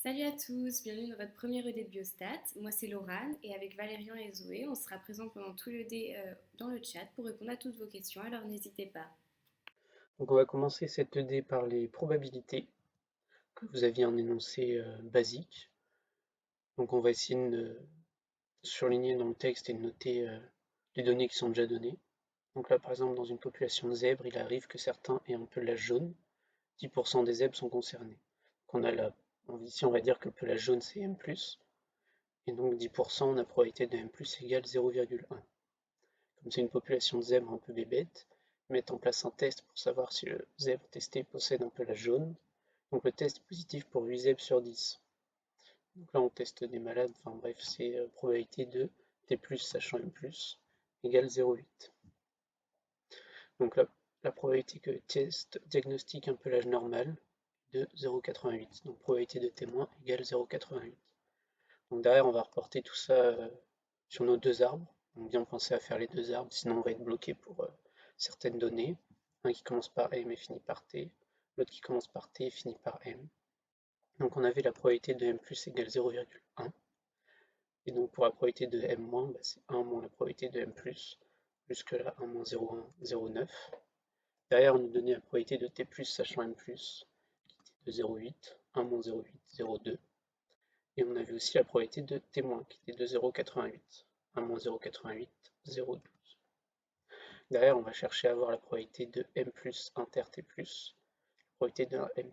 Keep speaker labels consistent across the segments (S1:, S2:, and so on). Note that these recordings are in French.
S1: Salut à tous, bienvenue dans votre premier ED de Biostat. Moi c'est Laurane et avec Valérian et Zoé, on sera présents pendant tout l'ED dans le chat pour répondre à toutes vos questions, alors n'hésitez pas.
S2: Donc on va commencer cette ED par les probabilités que vous aviez en énoncé basique. Donc on va essayer de surligner dans le texte et de noter les données qui sont déjà données. Donc là par exemple dans une population de zèbres, il arrive que certains aient un pelage jaune, 10% des zèbres sont concernés. Donc ici on va dire que le pelage jaune c'est M+, et donc 10% on a probabilité de M+ égale 0,1. Comme c'est une population de zèbres un peu bébête, mettre en place un test pour savoir si le zèbre testé possède un pelage jaune. Donc le test est positif pour 8 zèbres sur 10. Donc là on teste des malades, enfin bref, c'est probabilité de T+, sachant M+, égale 0,8. Donc là, la probabilité que le test diagnostique un pelage normal de 0,88. Donc probabilité de témoin égale 0,88. Donc derrière on va reporter tout ça sur nos deux arbres. Donc bien penser à faire les deux arbres, sinon on va être bloqué pour certaines données. Un qui commence par M et finit par T, l'autre qui commence par T et finit par M. Donc on avait la probabilité de M+ égale 0,1. Et donc pour la probabilité de M-, c'est 1 moins la probabilité de M+, jusque là 1 moins 0,1, 0,9. Derrière on nous donnait la probabilité de T+, sachant M+, qui était de 0,8, 1 moins 0,8, 0,2. Et on avait aussi la probabilité de T-, qui était de 0,88, 1 moins 0,88, 0,12. Derrière on va chercher à avoir la probabilité de M+ inter T+. La probabilité de M+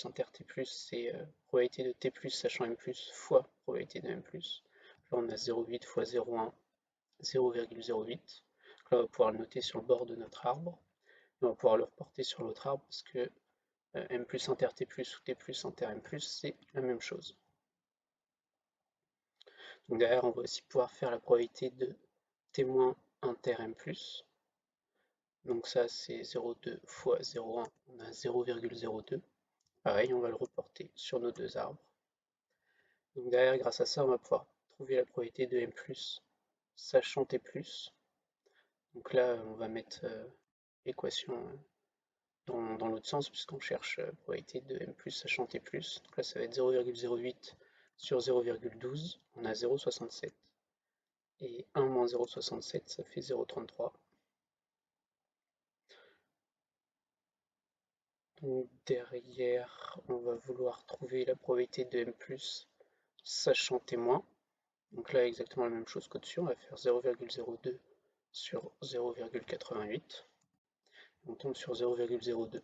S2: inter T+, c'est probabilité de T+, sachant M+, fois probabilité de M+. Là on a 0,8 fois 0,1, 0,08. Là on va pouvoir le noter sur le bord de notre arbre. Et on va pouvoir le reporter sur l'autre arbre parce que M+ inter T+, ou T+ inter M+, c'est la même chose. Donc derrière on va aussi pouvoir faire la probabilité de T- inter M+. Donc ça c'est 0,2 fois 0,1, on a 0,02. Pareil, on va le reporter sur nos deux arbres. Donc derrière, grâce à ça, on va pouvoir trouver la probabilité de M+, sachant T+. Donc là, on va mettre l'équation dans l'autre sens, puisqu'on cherche probabilité de M+, sachant T+. Donc là, ça va être 0,08 sur 0,12, on a 0,67. Et 1 moins 0,67, ça fait 0,33. Donc derrière, on va vouloir trouver la probabilité de M+, sachant T-. Donc là, exactement la même chose qu'au-dessus, on va faire 0,02 sur 0,88. On tombe sur 0,02.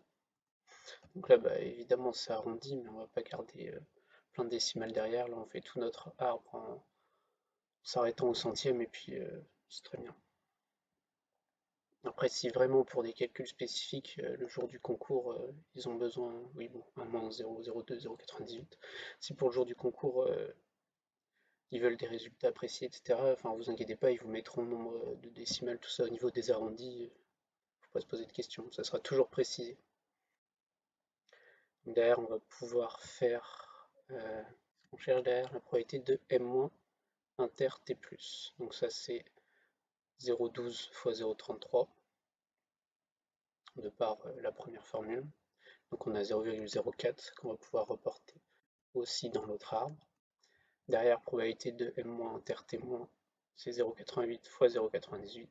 S2: Donc là, bah, évidemment, c'est arrondi, mais on va pas garder plein de décimales derrière. Là, on fait tout notre arbre en s'arrêtant au centième, et puis c'est très bien. Après, si vraiment pour des calculs spécifiques, le jour du concours, ils ont besoin, oui, bon, 1 moins 0,02, 0,98. Si pour le jour du concours, ils veulent des résultats précis, etc., enfin, vous inquiétez pas, ils vous mettront le nombre de décimales, tout ça au niveau des arrondis. Faut pas se poser de questions, ça sera toujours précisé. Derrière, on va pouvoir faire, on cherche derrière la probabilité de M- inter T+. Donc ça c'est 0,12 fois 0,33 de par la première formule. Donc on a 0,04 qu'on va pouvoir reporter aussi dans l'autre arbre. Derrière, probabilité de M- inter T-, c'est 0,88 fois 0,98,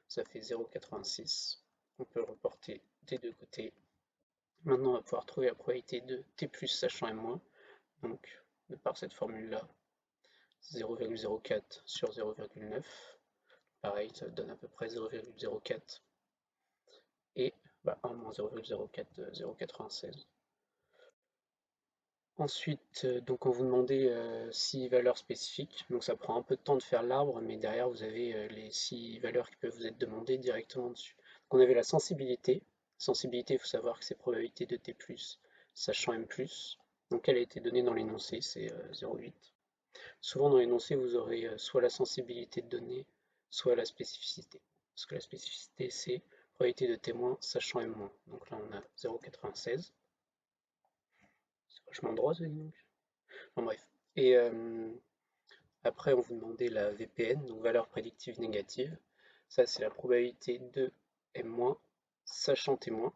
S2: ça fait 0,86. On peut le reporter des deux côtés. Maintenant, on va pouvoir trouver la probabilité de T+, sachant M-. Donc, de par cette formule-là, 0,04 sur 0,9. Pareil, ça donne à peu près 0,04. Et 1 moins 0,04, 0,96. Ensuite, donc on vous demandait 6 valeurs spécifiques. Donc ça prend un peu de temps de faire l'arbre, mais derrière vous avez les 6 valeurs qui peuvent vous être demandées directement dessus. Donc on avait la sensibilité. Sensibilité, il faut savoir que c'est probabilité de T+, sachant M+. Donc elle a été donnée dans l'énoncé, c'est 0,8. Souvent dans l'énoncé, vous aurez soit la sensibilité de données, soit la spécificité. Parce que la spécificité, c'est probabilité de témoin sachant M-. Donc là, on a 0,96. C'est vachement droit, ça, dis donc. Enfin, bref. Et après, on vous demandait la VPN, donc valeur prédictive négative. Ça, c'est la probabilité de M-, sachant témoin.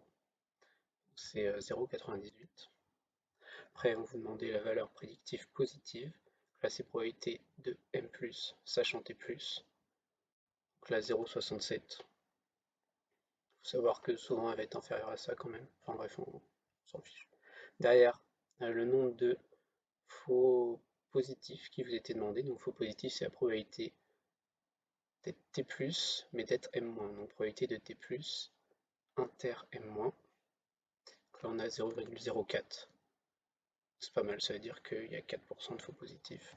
S2: C'est 0,98. Après, on vous demandait la valeur prédictive positive. Là, c'est probabilité de M+, sachant T+. Donc là, 0,67. Il faut savoir que souvent, elle va être inférieure à ça quand même. Enfin bref, on s'en fiche. Derrière, le nombre de faux positifs qui vous était demandé. Donc faux positif, c'est la probabilité d'être T+, mais d'être M-. Donc probabilité de T+, inter M-. Donc là, on a 0,04. C'est pas mal, ça veut dire qu'il y a 4% de faux positifs.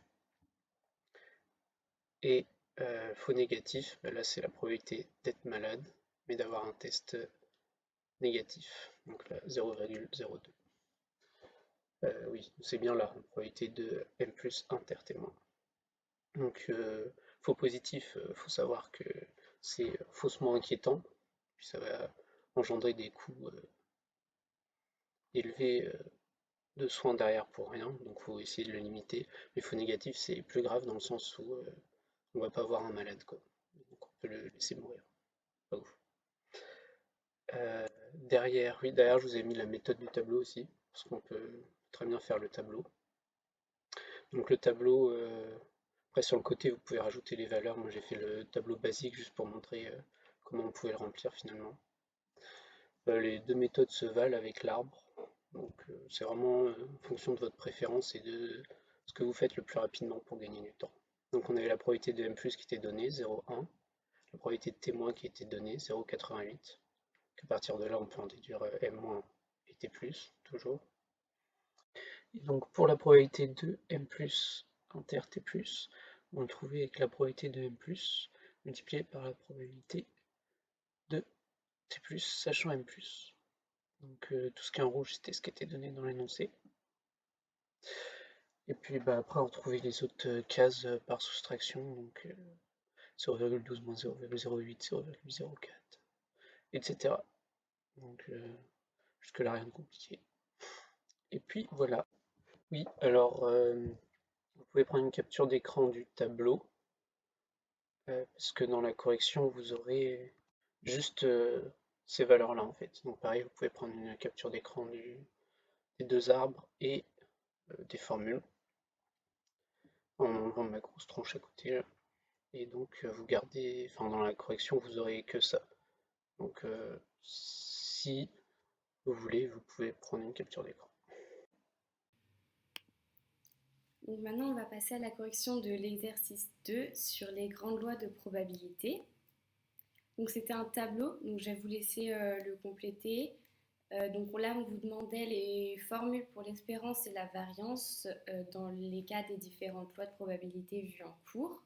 S2: Et faux négatif, là c'est la probabilité d'être malade, mais d'avoir un test négatif. Donc là, 0,02. Oui, c'est bien là, probabilité de M plus inter-témoin. Donc faux positif, faut savoir que c'est faussement inquiétant, puis ça va engendrer des coûts élevés de soins derrière pour rien, donc il faut essayer de le limiter. Mais faux négatif, c'est plus grave dans le sens où on va pas avoir un malade, quoi. Donc on peut le laisser mourir. Pas ouf. Derrière, oui, derrière, je vous ai mis la méthode du tableau aussi, parce qu'on peut très bien faire le tableau. Donc le tableau, après sur le côté, vous pouvez rajouter les valeurs. Moi j'ai fait le tableau basique juste pour montrer comment on pouvait le remplir finalement. Les deux méthodes se valent avec l'arbre. Donc c'est vraiment en fonction de votre préférence et de ce que vous faites le plus rapidement pour gagner du temps. Donc on avait la probabilité de M+ qui était donnée, 0,1. La probabilité de témoin qui était donnée, 0,88. À partir de là, on peut en déduire M- et T+, toujours. Et donc pour la probabilité de M+, inter T+, on le trouvait avec la probabilité de M+, multipliée par la probabilité de T+, sachant M+. Donc tout ce qui est en rouge, c'était ce qui était donné dans l'énoncé. Et puis après, on retrouvait les autres cases par soustraction, donc 0,12 moins 0,08, 0,04, etc. Donc jusque-là, rien de compliqué. Et puis voilà. Oui, alors vous pouvez prendre une capture d'écran du tableau, parce que dans la correction, vous aurez juste ces valeurs-là en fait. Donc pareil, vous pouvez prendre une capture d'écran des deux arbres et des formules en enlevant ma grosse tronche à côté là. Et donc vous gardez, enfin dans la correction, vous aurez que ça. Donc si vous voulez, vous pouvez prendre une capture d'écran.
S1: Donc maintenant, on va passer à la correction de l'exercice 2 sur les grandes lois de probabilité. Donc c'était un tableau, donc je vais vous laisser le compléter. Donc là, on vous demandait les formules pour l'espérance et la variance dans les cas des différentes lois de probabilité vues en cours.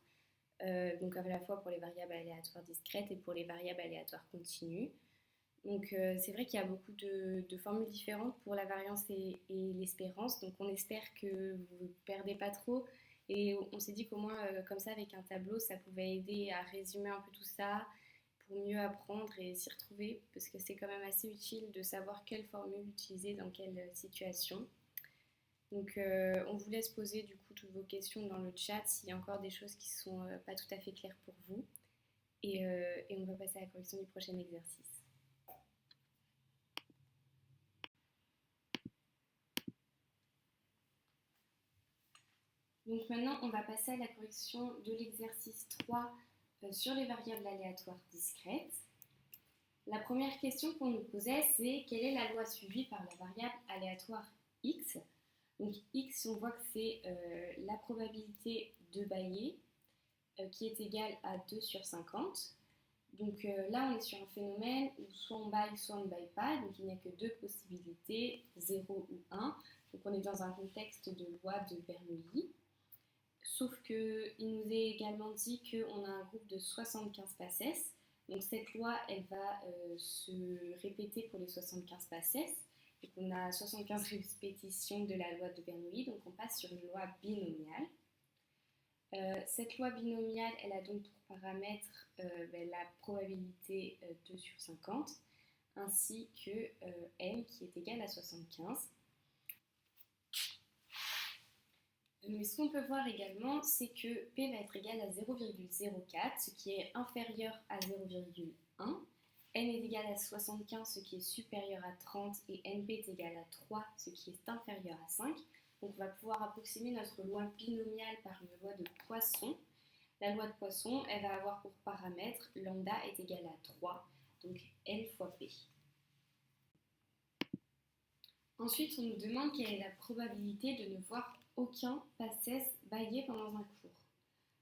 S1: Donc à la fois pour les variables aléatoires discrètes et pour les variables aléatoires continues. Donc c'est vrai qu'il y a beaucoup de formules différentes pour la variance et l'espérance. Donc on espère que vous ne perdez pas trop. Et on s'est dit qu'au moins comme ça avec un tableau, ça pouvait aider à résumer un peu tout ça pour mieux apprendre et s'y retrouver. Parce que c'est quand même assez utile de savoir quelle formule utiliser dans quelle situation. Donc on vous laisse poser du coup toutes vos questions dans le chat s'il y a encore des choses qui ne sont pas tout à fait claires pour vous. Et on va passer à la correction du prochain exercice. Donc maintenant, on va passer à la correction de l'exercice 3 sur les variables aléatoires discrètes. La première question qu'on nous posait, c'est quelle est la loi suivie par la variable aléatoire x. Donc x, on voit que c'est la probabilité de bailler qui est égale à 2 sur 50. Donc là, on est sur un phénomène où soit on baille, soit on ne baille pas. Donc il n'y a que deux possibilités, 0 ou 1. Donc on est dans un contexte de loi de Bernoulli. Sauf qu'il nous est également dit qu'on a un groupe de 75 passes. Donc cette loi, elle va se répéter pour les 75 passes. Donc on a 75 répétitions de la loi de Bernoulli. Donc on passe sur une loi binomiale. Cette loi binomiale, elle a donc pour paramètre la probabilité 2 sur 50, ainsi que m qui est égal à 75. Mais ce qu'on peut voir également, c'est que P va être égal à 0,04, ce qui est inférieur à 0,1, n est égal à 75, ce qui est supérieur à 30, et np est égal à 3, ce qui est inférieur à 5. Donc on va pouvoir approximer notre loi binomiale par une loi de Poisson. La loi de Poisson, elle va avoir pour paramètre lambda est égal à 3, donc n fois p. Ensuite, on nous demande quelle est la probabilité de ne voir aucun passesse bailler pendant un cours.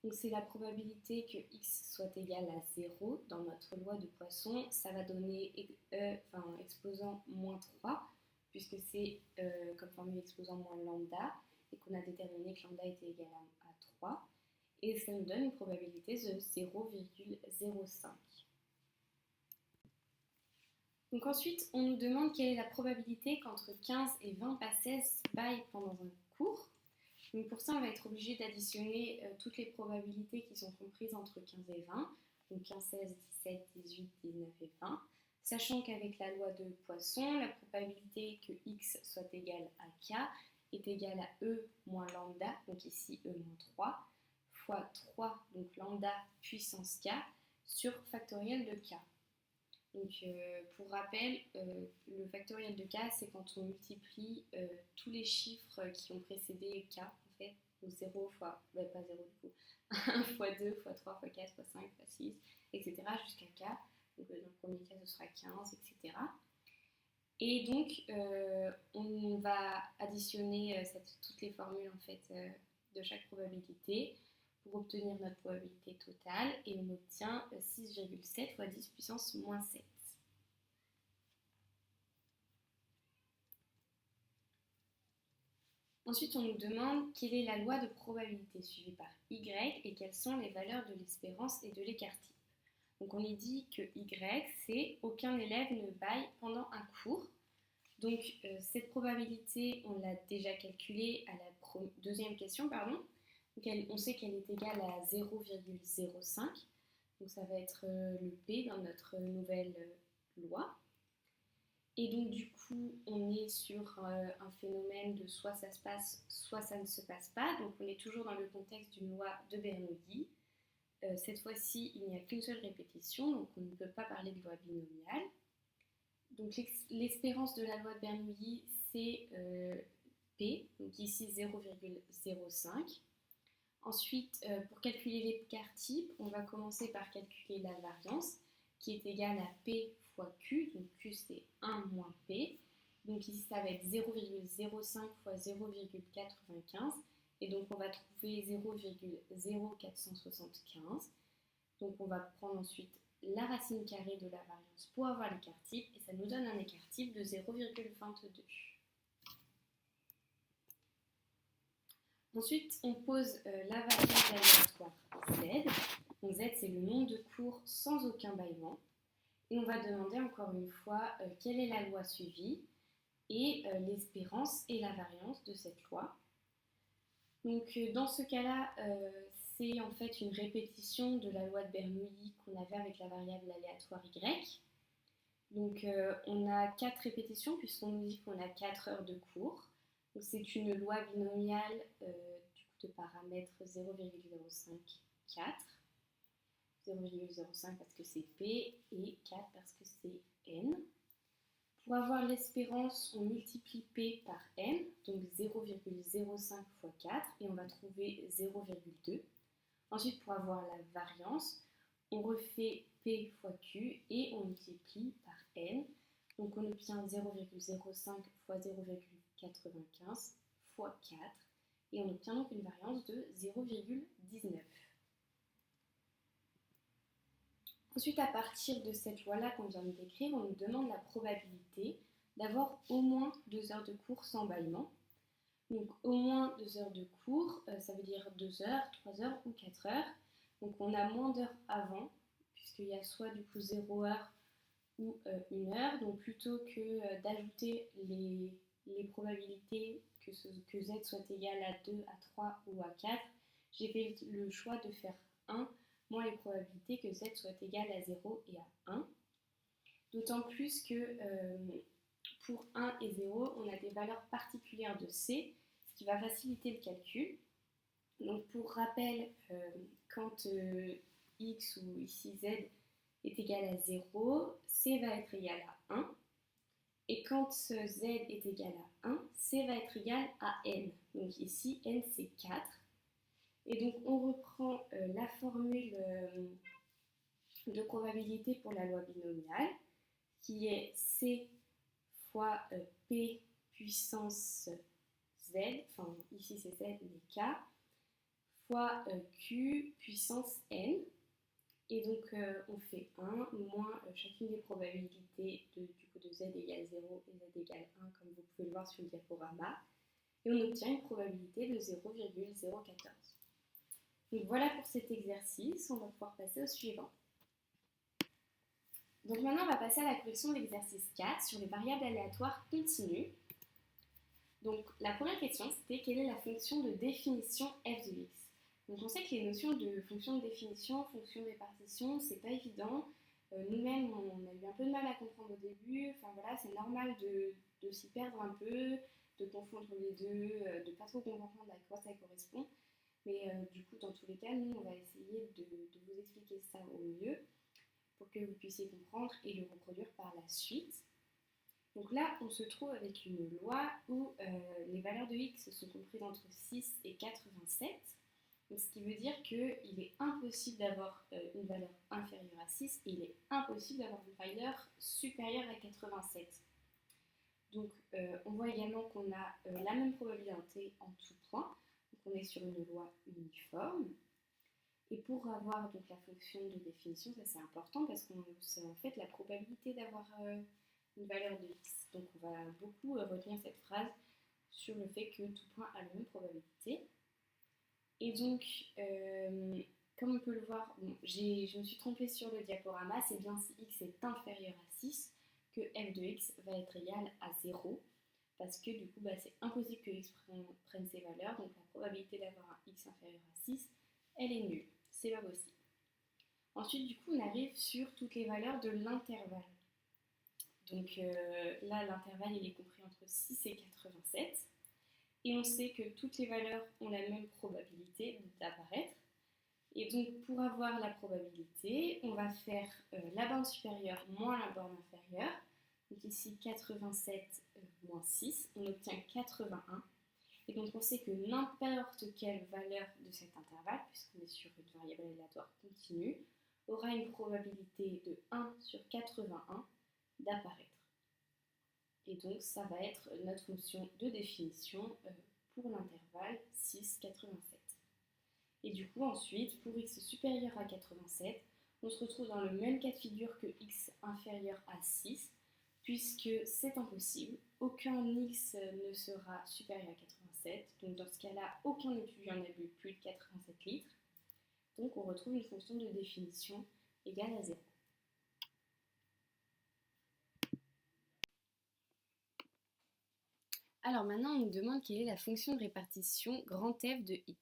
S1: Donc c'est la probabilité que x soit égal à 0 dans notre loi de Poisson. Ça va donner exposant moins 3, puisque c'est comme formule exposant moins lambda, et qu'on a déterminé que lambda était égal à 3. Et ça nous donne une probabilité de 0,05. Donc ensuite, on nous demande quelle est la probabilité qu'entre 15 et 20 passesses baillent pendant un cours. Donc pour ça, on va être obligé d'additionner toutes les probabilités qui sont comprises entre 15 et 20, donc 15, 16, 17, 18, 19 et 20, sachant qu'avec la loi de Poisson, la probabilité que x soit égal à k est égale à e moins lambda, donc ici e moins 3, fois 3, donc lambda puissance k, sur factoriel de k. Donc, pour rappel, le factoriel de k, c'est quand on multiplie tous les chiffres qui ont précédé k, en fait, donc 0 fois, pas 0 du coup, 1 fois 2, fois 3, fois 4, fois 5, fois 6, etc. jusqu'à k. Donc, dans le premier cas, ce sera 15, etc. Et donc, on va additionner toutes les formules en fait, de chaque probabilité pour obtenir notre probabilité totale, et on obtient 6,7 fois 10 puissance moins 7. Ensuite, on nous demande quelle est la loi de probabilité suivie par y et quelles sont les valeurs de l'espérance et de l'écart-type. Donc on y dit que y, c'est aucun élève ne baille pendant un cours. Donc cette probabilité, on l'a déjà calculée à la deuxième question, pardon. Donc on sait qu'elle est égale à 0,05. Donc ça va être le P dans notre nouvelle loi. Et donc du coup, on est sur un phénomène de soit ça se passe, soit ça ne se passe pas. Donc on est toujours dans le contexte d'une loi de Bernoulli. Cette fois-ci, il n'y a qu'une seule répétition, donc on ne peut pas parler de loi binomiale. Donc l'espérance de la loi de Bernoulli, c'est P, donc ici 0,05. Ensuite, pour calculer l'écart-type, on va commencer par calculer la variance, qui est égale à P fois Q, donc Q c'est 1 moins P. Donc ici, ça va être 0,05 fois 0,95, et donc on va trouver 0,0475. Donc on va prendre ensuite la racine carrée de la variance pour avoir l'écart-type, et ça nous donne un écart-type de 0,22. Ensuite, on pose la variable aléatoire Z. Donc Z, c'est le nombre de cours sans aucun bâillement. Et on va demander encore une fois quelle est la loi suivie et l'espérance et la variance de cette loi. Donc dans ce cas-là, c'est en fait une répétition de la loi de Bernoulli qu'on avait avec la variable aléatoire Y. Donc on a 4 répétitions puisqu'on nous dit qu'on a 4 heures de cours. Donc c'est une loi binomiale de paramètres 0,054. 0,05 parce que c'est P et 4 parce que c'est N. Pour avoir l'espérance, on multiplie P par N, donc 0,05 fois 4, et on va trouver 0,2. Ensuite, pour avoir la variance, on refait P fois Q et on multiplie par N. Donc on obtient 0,05 fois 0,95 fois 4, et on obtient donc une variance de 0,19. Ensuite, à partir de cette loi-là qu'on vient de décrire, on nous demande la probabilité d'avoir au moins 2 heures de cours sans bâillement. Donc au moins 2 heures de cours, ça veut dire 2 heures, 3 heures ou 4 heures. Donc on a moins d'heures avant, puisqu'il y a soit du coup 0 heure ou 1 heure. Donc plutôt que d'ajouter les probabilités que Z soit égal à 2, à 3 ou à 4, j'ai fait le choix de faire 1 moins les probabilités que Z soit égal à 0 et à 1. D'autant plus que pour 1 et 0, on a des valeurs particulières de C, ce qui va faciliter le calcul. Donc pour rappel, quand X ou ici Z est égal à 0, c va être égal à 1. Et quand z est égal à 1, c va être égal à n. Donc ici, n c'est 4. Et donc on reprend la formule de probabilité pour la loi binomiale, qui est c fois p puissance z, enfin ici c'est z mais k, fois q puissance n. Et donc on fait 1 moins chacune des probabilités du coup de z égale 0 et z égale 1, comme vous pouvez le voir sur le diaporama. Et on obtient une probabilité de 0,014. Donc voilà pour cet exercice, on va pouvoir passer au suivant. Donc maintenant on va passer à la correction de l'exercice 4 sur les variables aléatoires continues. Donc la première question c'était quelle est la fonction de définition f de x. Donc on sait que les notions de fonction de définition, fonction de répartition, c'est pas évident. Nous-mêmes on a eu un peu de mal à comprendre au début, enfin voilà, c'est normal de s'y perdre un peu, de confondre les deux, de pas trop comprendre à quoi ça correspond. Mais du coup, dans tous les cas, nous, on va essayer de vous expliquer ça au mieux pour que vous puissiez comprendre et le reproduire par la suite. Donc là, on se trouve avec une loi où les valeurs de x sont comprises entre 6 et 87. Donc, ce qui veut dire qu'il est impossible d'avoir une valeur inférieure à 6 et il est impossible d'avoir une valeur supérieure à 87. Donc, on voit également qu'on a la même probabilité en tout point. Donc, on est sur une loi uniforme. Et pour avoir donc la fonction de définition, ça c'est important parce que c'est en fait la probabilité d'avoir une valeur de x. Donc, on va beaucoup retenir cette phrase sur le fait que tout point a la même probabilité. Et donc, comme on peut le voir, bon, je me suis trompée sur le diaporama, c'est bien si x est inférieur à 6 que f de x va être égal à 0, parce que du coup, c'est impossible que x prenne ces valeurs, donc la probabilité d'avoir un x inférieur à 6, elle est nulle, c'est pas possible. Ensuite, du coup, on arrive sur toutes les valeurs de l'intervalle. Donc là, l'intervalle, il est compris entre 6 et 87. Et on sait que toutes les valeurs ont la même probabilité d'apparaître. Et donc, pour avoir la probabilité, on va faire la borne supérieure moins la borne inférieure. Donc ici, 87 moins 6, on obtient 81. Et donc, on sait que n'importe quelle valeur de cet intervalle, puisqu'on est sur une variable aléatoire continue, aura une probabilité de 1 sur 81 d'apparaître. Et donc, ça va être notre fonction de définition pour l'intervalle 6,87. Et du coup, ensuite, pour x supérieur à 87, on se retrouve dans le même cas de figure que x inférieur à 6, puisque c'est impossible. Aucun x ne sera supérieur à 87. Donc, dans ce cas-là, aucun étudiant n'a bu plus de 87 litres. Donc, on retrouve une fonction de définition égale à 0. Alors maintenant, on nous demande quelle est la fonction de répartition grand F de x.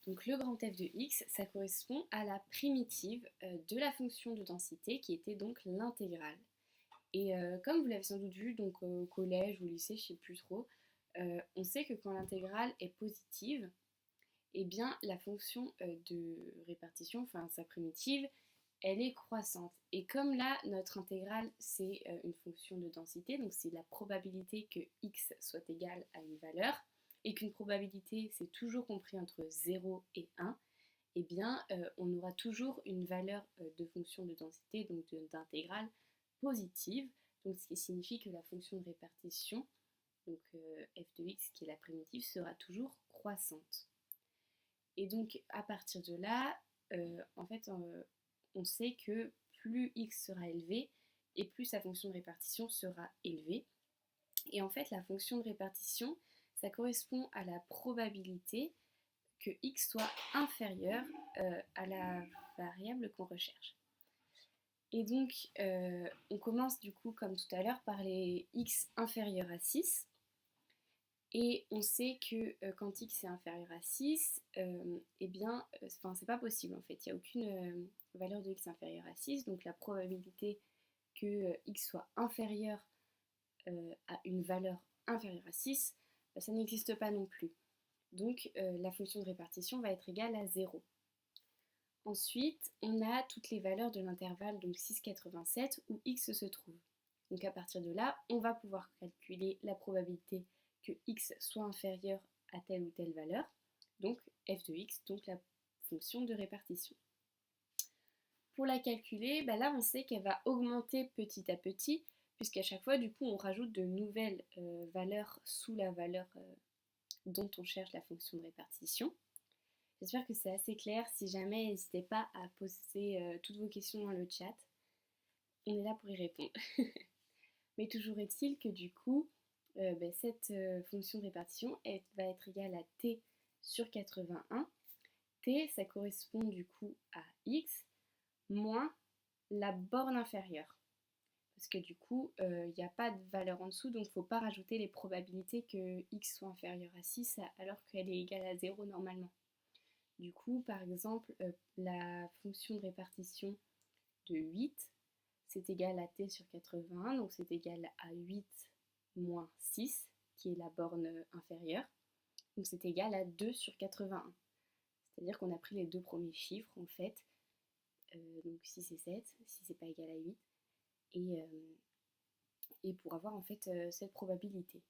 S1: Donc le grand F de x, ça correspond à la primitive de la fonction de densité qui était donc l'intégrale. Et comme vous l'avez sans doute vu donc, au collège ou au lycée, je ne sais plus trop, on sait que quand l'intégrale est positive, eh bien la fonction de répartition, enfin sa primitive, elle est croissante. Et comme là, notre intégrale, c'est une fonction de densité, donc c'est la probabilité que x soit égal à une valeur, et qu'une probabilité, c'est toujours compris entre 0 et 1, eh bien, on aura toujours une valeur de fonction de densité, donc d'intégrale positive, donc ce qui signifie que la fonction de répartition, donc f de x, qui est la primitive, sera toujours croissante. Et donc, à partir de là, en fait, on sait que plus x sera élevé et plus sa fonction de répartition sera élevée. Et en fait, la fonction de répartition, ça correspond à la probabilité que x soit inférieur à la variable qu'on recherche. Et donc, on commence du coup, comme tout à l'heure, par les x inférieurs à 6. Et on sait que quand x est inférieur à 6, eh bien, c'est pas possible en fait. Il n'y a aucune valeur de x inférieure à 6, donc la probabilité que x soit inférieur à une valeur inférieure à 6, ça n'existe pas non plus. Donc la fonction de répartition va être égale à 0. Ensuite, on a toutes les valeurs de l'intervalle, donc 6,87, où x se trouve. Donc à partir de là, on va pouvoir calculer la probabilité que x soit inférieur à telle ou telle valeur, donc f de x, donc la fonction de répartition. Pour la calculer, là on sait qu'elle va augmenter petit à petit, puisqu'à chaque fois du coup on rajoute de nouvelles valeurs sous la valeur dont on cherche la fonction de répartition. J'espère que c'est assez clair. Si jamais, n'hésitez pas à poser toutes vos questions dans le chat. On est là pour y répondre. Mais toujours est-il que du coup, cette fonction de répartition va être égale à t sur 81. T, ça correspond du coup à x moins la borne inférieure. Parce que du coup, il n'y a pas de valeur en dessous, donc il ne faut pas rajouter les probabilités que x soit inférieur à 6 alors qu'elle est égale à 0 normalement. Du coup, par exemple, la fonction de répartition de 8, c'est égal à t sur 81, donc c'est égal à 8 moins 6, qui est la borne inférieure. Donc c'est égal à 2 sur 81. C'est-à-dire qu'on a pris les deux premiers chiffres, en fait, donc 6 et 7, 6 n'est pas égal à 8, et pour avoir en fait cette probabilité.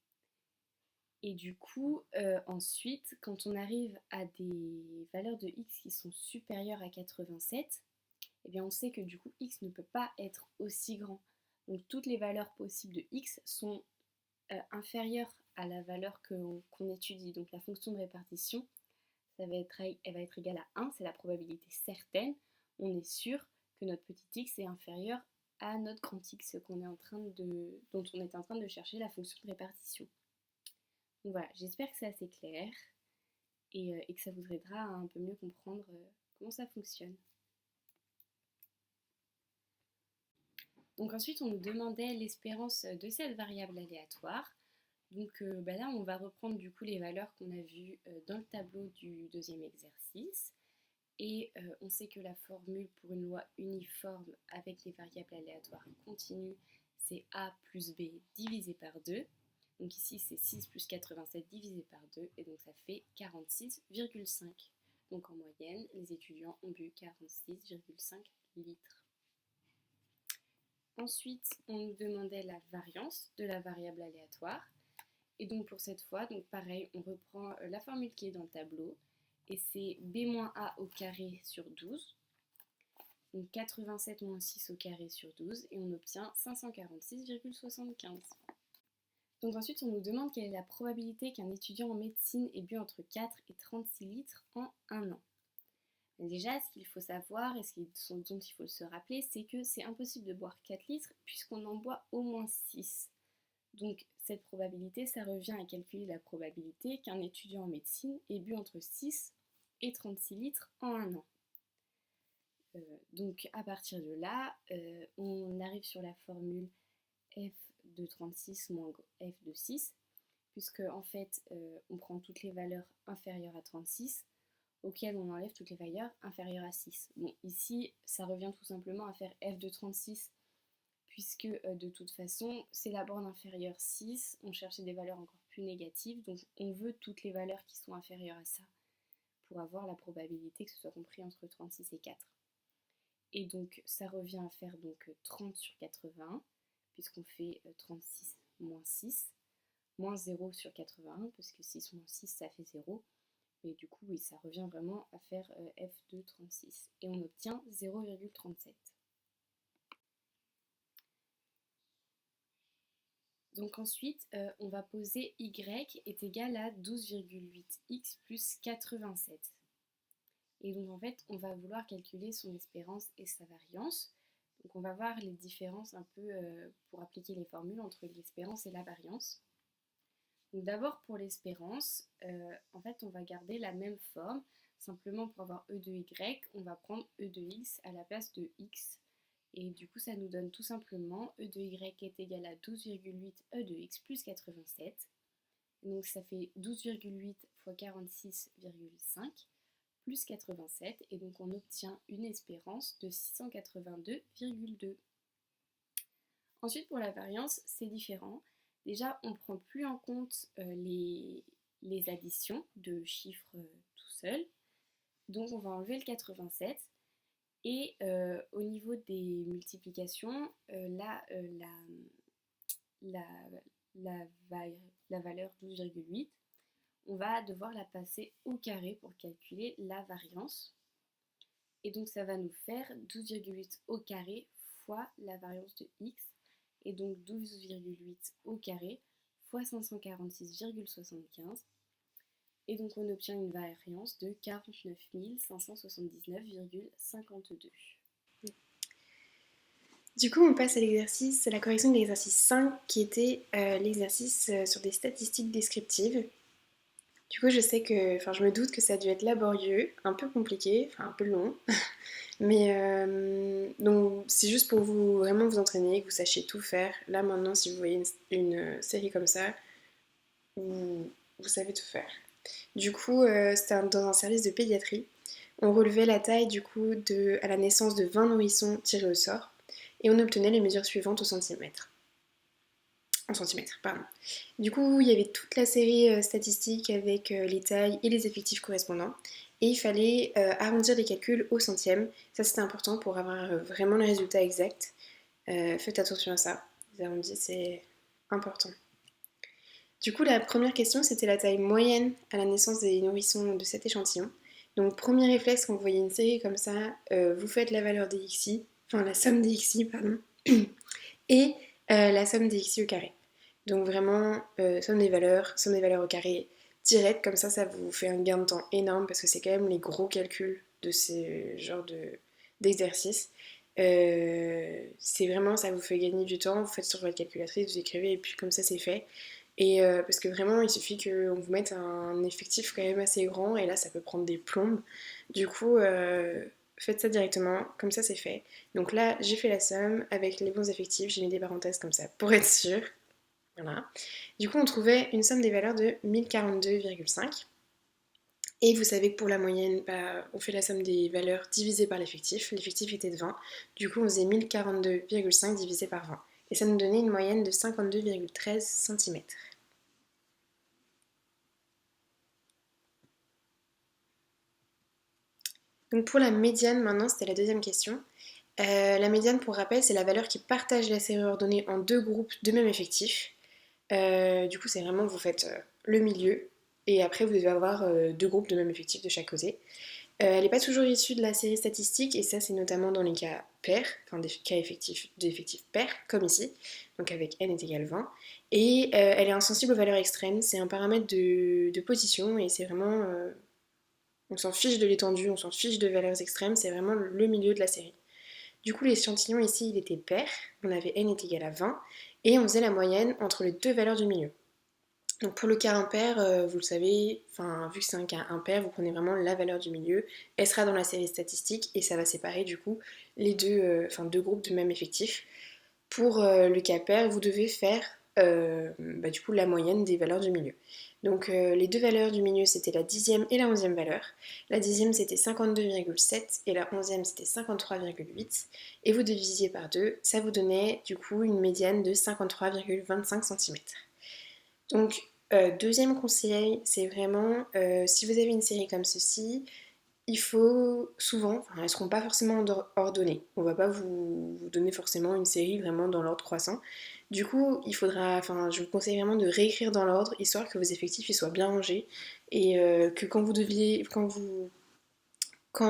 S1: Et du coup, ensuite, quand on arrive à des valeurs de x qui sont supérieures à 87, eh bien on sait que du coup x ne peut pas être aussi grand. Donc toutes les valeurs possibles de x sont inférieures à la valeur qu'on étudie. Donc la fonction de répartition, elle va être égale à 1, c'est la probabilité certaine. On est sûr que notre petit x est inférieur à notre grand x dont on est en train de chercher la fonction de répartition. Donc voilà, j'espère que c'est assez clair et que ça vous aidera à un peu mieux comprendre comment ça fonctionne. Donc ensuite, on nous demandait l'espérance de cette variable aléatoire. Donc là, on va reprendre du coup les valeurs qu'on a vues dans le tableau du deuxième exercice. Et on sait que la formule pour une loi uniforme avec des variables aléatoires continues, c'est a plus b divisé par 2. Donc ici, c'est 6 plus 87 divisé par 2, et donc ça fait 46,5. Donc en moyenne, les étudiants ont bu 46,5 litres. Ensuite, on nous demandait la variance de la variable aléatoire. Et donc pour cette fois, donc pareil, on reprend la formule qui est dans le tableau. Et c'est b-a au carré sur 12. Donc 87 moins 6 au carré sur 12. Et on obtient 546,75. Donc ensuite, on nous demande quelle est la probabilité qu'un étudiant en médecine ait bu entre 4 et 36 litres en un an. Déjà, ce qu'il faut savoir et dont il faut se rappeler, c'est que c'est impossible de boire 4 litres puisqu'on en boit au moins 6. Donc cette probabilité, ça revient à calculer la probabilité qu'un étudiant en médecine ait bu entre 6 et 36 litres en un an. Donc à partir de là, on arrive sur la formule f de 36 moins f de 6, puisque en fait, on prend toutes les valeurs inférieures à 36, auxquelles on enlève toutes les valeurs inférieures à 6. Bon, ici, ça revient tout simplement à faire f de 36, puisque de toute façon, c'est la borne inférieure 6, on cherchait des valeurs encore plus négatives, donc on veut toutes les valeurs qui sont inférieures à ça, pour avoir la probabilité que ce soit compris entre 36 et 4. Et donc, ça revient à faire donc 30 sur 80, puisqu'on fait 36 moins 6, moins 0 sur 81, parce que 6 moins 6, ça fait 0. Et du coup, oui, ça revient vraiment à faire f de 36. Et on obtient 0,37. Donc ensuite, on va poser y est égal à 12,8x plus 87. Et donc en fait, on va vouloir calculer son espérance et sa variance. Donc on va voir les différences un peu pour appliquer les formules entre l'espérance et la variance. Donc d'abord pour l'espérance, en fait on va garder la même forme. Simplement pour avoir e de y, on va prendre e de x à la place de x. Et du coup ça nous donne tout simplement e de y est égal à 12,8 e de x plus 87. Donc ça fait 12,8 fois 46,5 plus 87, et donc on obtient une espérance de 682,2. Ensuite pour la variance, c'est différent. Déjà on ne prend plus en compte les additions de chiffres tout seuls, donc on va enlever le 87, Et au niveau des multiplications, la, la, la valeur 12,8, on va devoir la passer au carré pour calculer la variance. Et donc ça va nous faire 12,8 au carré fois la variance de x. Et donc 12,8 au carré fois 546,75. Et donc on obtient une variance de 49 579,52.
S3: Du coup, on passe à la correction de l'exercice 5 qui était l'exercice sur des statistiques descriptives. Du coup, je me doute que ça a dû être laborieux, un peu compliqué, un peu long. Mais donc, c'est juste pour vous vraiment vous entraîner, que vous sachiez tout faire. Là, maintenant, si vous voyez une série comme ça, vous savez tout faire. Du coup, c'était dans un service de pédiatrie. On relevait la taille du coup à la naissance de 20 nourrissons tirés au sort et on obtenait les mesures suivantes au centimètre. En centimètres, pardon. Du coup, il y avait toute la série statistique avec les tailles et les effectifs correspondants. Et il fallait arrondir les calculs au centième. Ça, c'était important pour avoir vraiment le résultat exact. Faites attention à ça. Les arrondis, c'est important. Du coup, la première question, c'était la taille moyenne à la naissance des nourrissons de cet échantillon. Donc, premier réflexe, quand vous voyez une série comme ça, vous faites la valeur des xi, enfin la somme des xi, pardon, et la somme des xi au carré. Donc vraiment, somme des valeurs au carré, direct, comme ça vous fait un gain de temps énorme parce que c'est quand même les gros calculs de ces genres d'exercices. C'est vraiment, ça vous fait gagner du temps, vous faites sur votre calculatrice, vous écrivez et puis comme ça c'est fait. Et parce que vraiment, il suffit qu'on vous mette un effectif quand même assez grand et là ça peut prendre des plombes. Du coup, faites ça directement, comme ça c'est fait. Donc là, j'ai fait la somme avec les bons effectifs, j'ai mis des parenthèses comme ça pour être sûr. Voilà. Du coup, on trouvait une somme des valeurs de 1042,5. Et vous savez que pour la moyenne, on fait la somme des valeurs divisées par l'effectif. L'effectif était de 20. Du coup, on faisait 1042,5 divisé par 20. Et ça nous donnait une moyenne de 52,13 cm. Donc pour la médiane, maintenant, c'était la deuxième question. La médiane, pour rappel, c'est la valeur qui partage la série ordonnée en deux groupes de même effectif. Du coup, c'est vraiment, vous faites le milieu, et après, vous devez avoir deux groupes de même effectif de chaque côté. Elle n'est pas toujours issue de la série statistique, et ça, c'est notamment dans les cas pairs, enfin des cas d'effectifs pairs, comme ici, donc avec n est égal 20. Et elle est insensible aux valeurs extrêmes, c'est un paramètre de position, et c'est vraiment... on s'en fiche de l'étendue, on s'en fiche de valeurs extrêmes, c'est vraiment le milieu de la série. Du coup, l'échantillon ici, il était pair, on avait n est égal à 20, et on faisait la moyenne entre les deux valeurs du milieu. Donc pour le cas impair, vous le savez, vu que c'est un cas impair, vous prenez vraiment la valeur du milieu, elle sera dans la série statistique, et ça va séparer du coup les deux groupes de même effectif. Pour le cas pair, vous devez faire du coup la moyenne des valeurs du milieu. Donc les deux valeurs du milieu, c'était la 10e et la 11e valeur. La 10e, c'était 52,7 et la 11e, c'était 53,8. Et vous divisiez par 2, ça vous donnait du coup une médiane de 53,25 cm. Donc, deuxième conseil, c'est vraiment, si vous avez une série comme ceci, il faut souvent, elles ne seront pas forcément ordonnées. On ne va pas vous donner forcément une série vraiment dans l'ordre croissant. Du coup, je vous conseille vraiment de réécrire dans l'ordre, histoire que vos effectifs ils soient bien rangés et que quand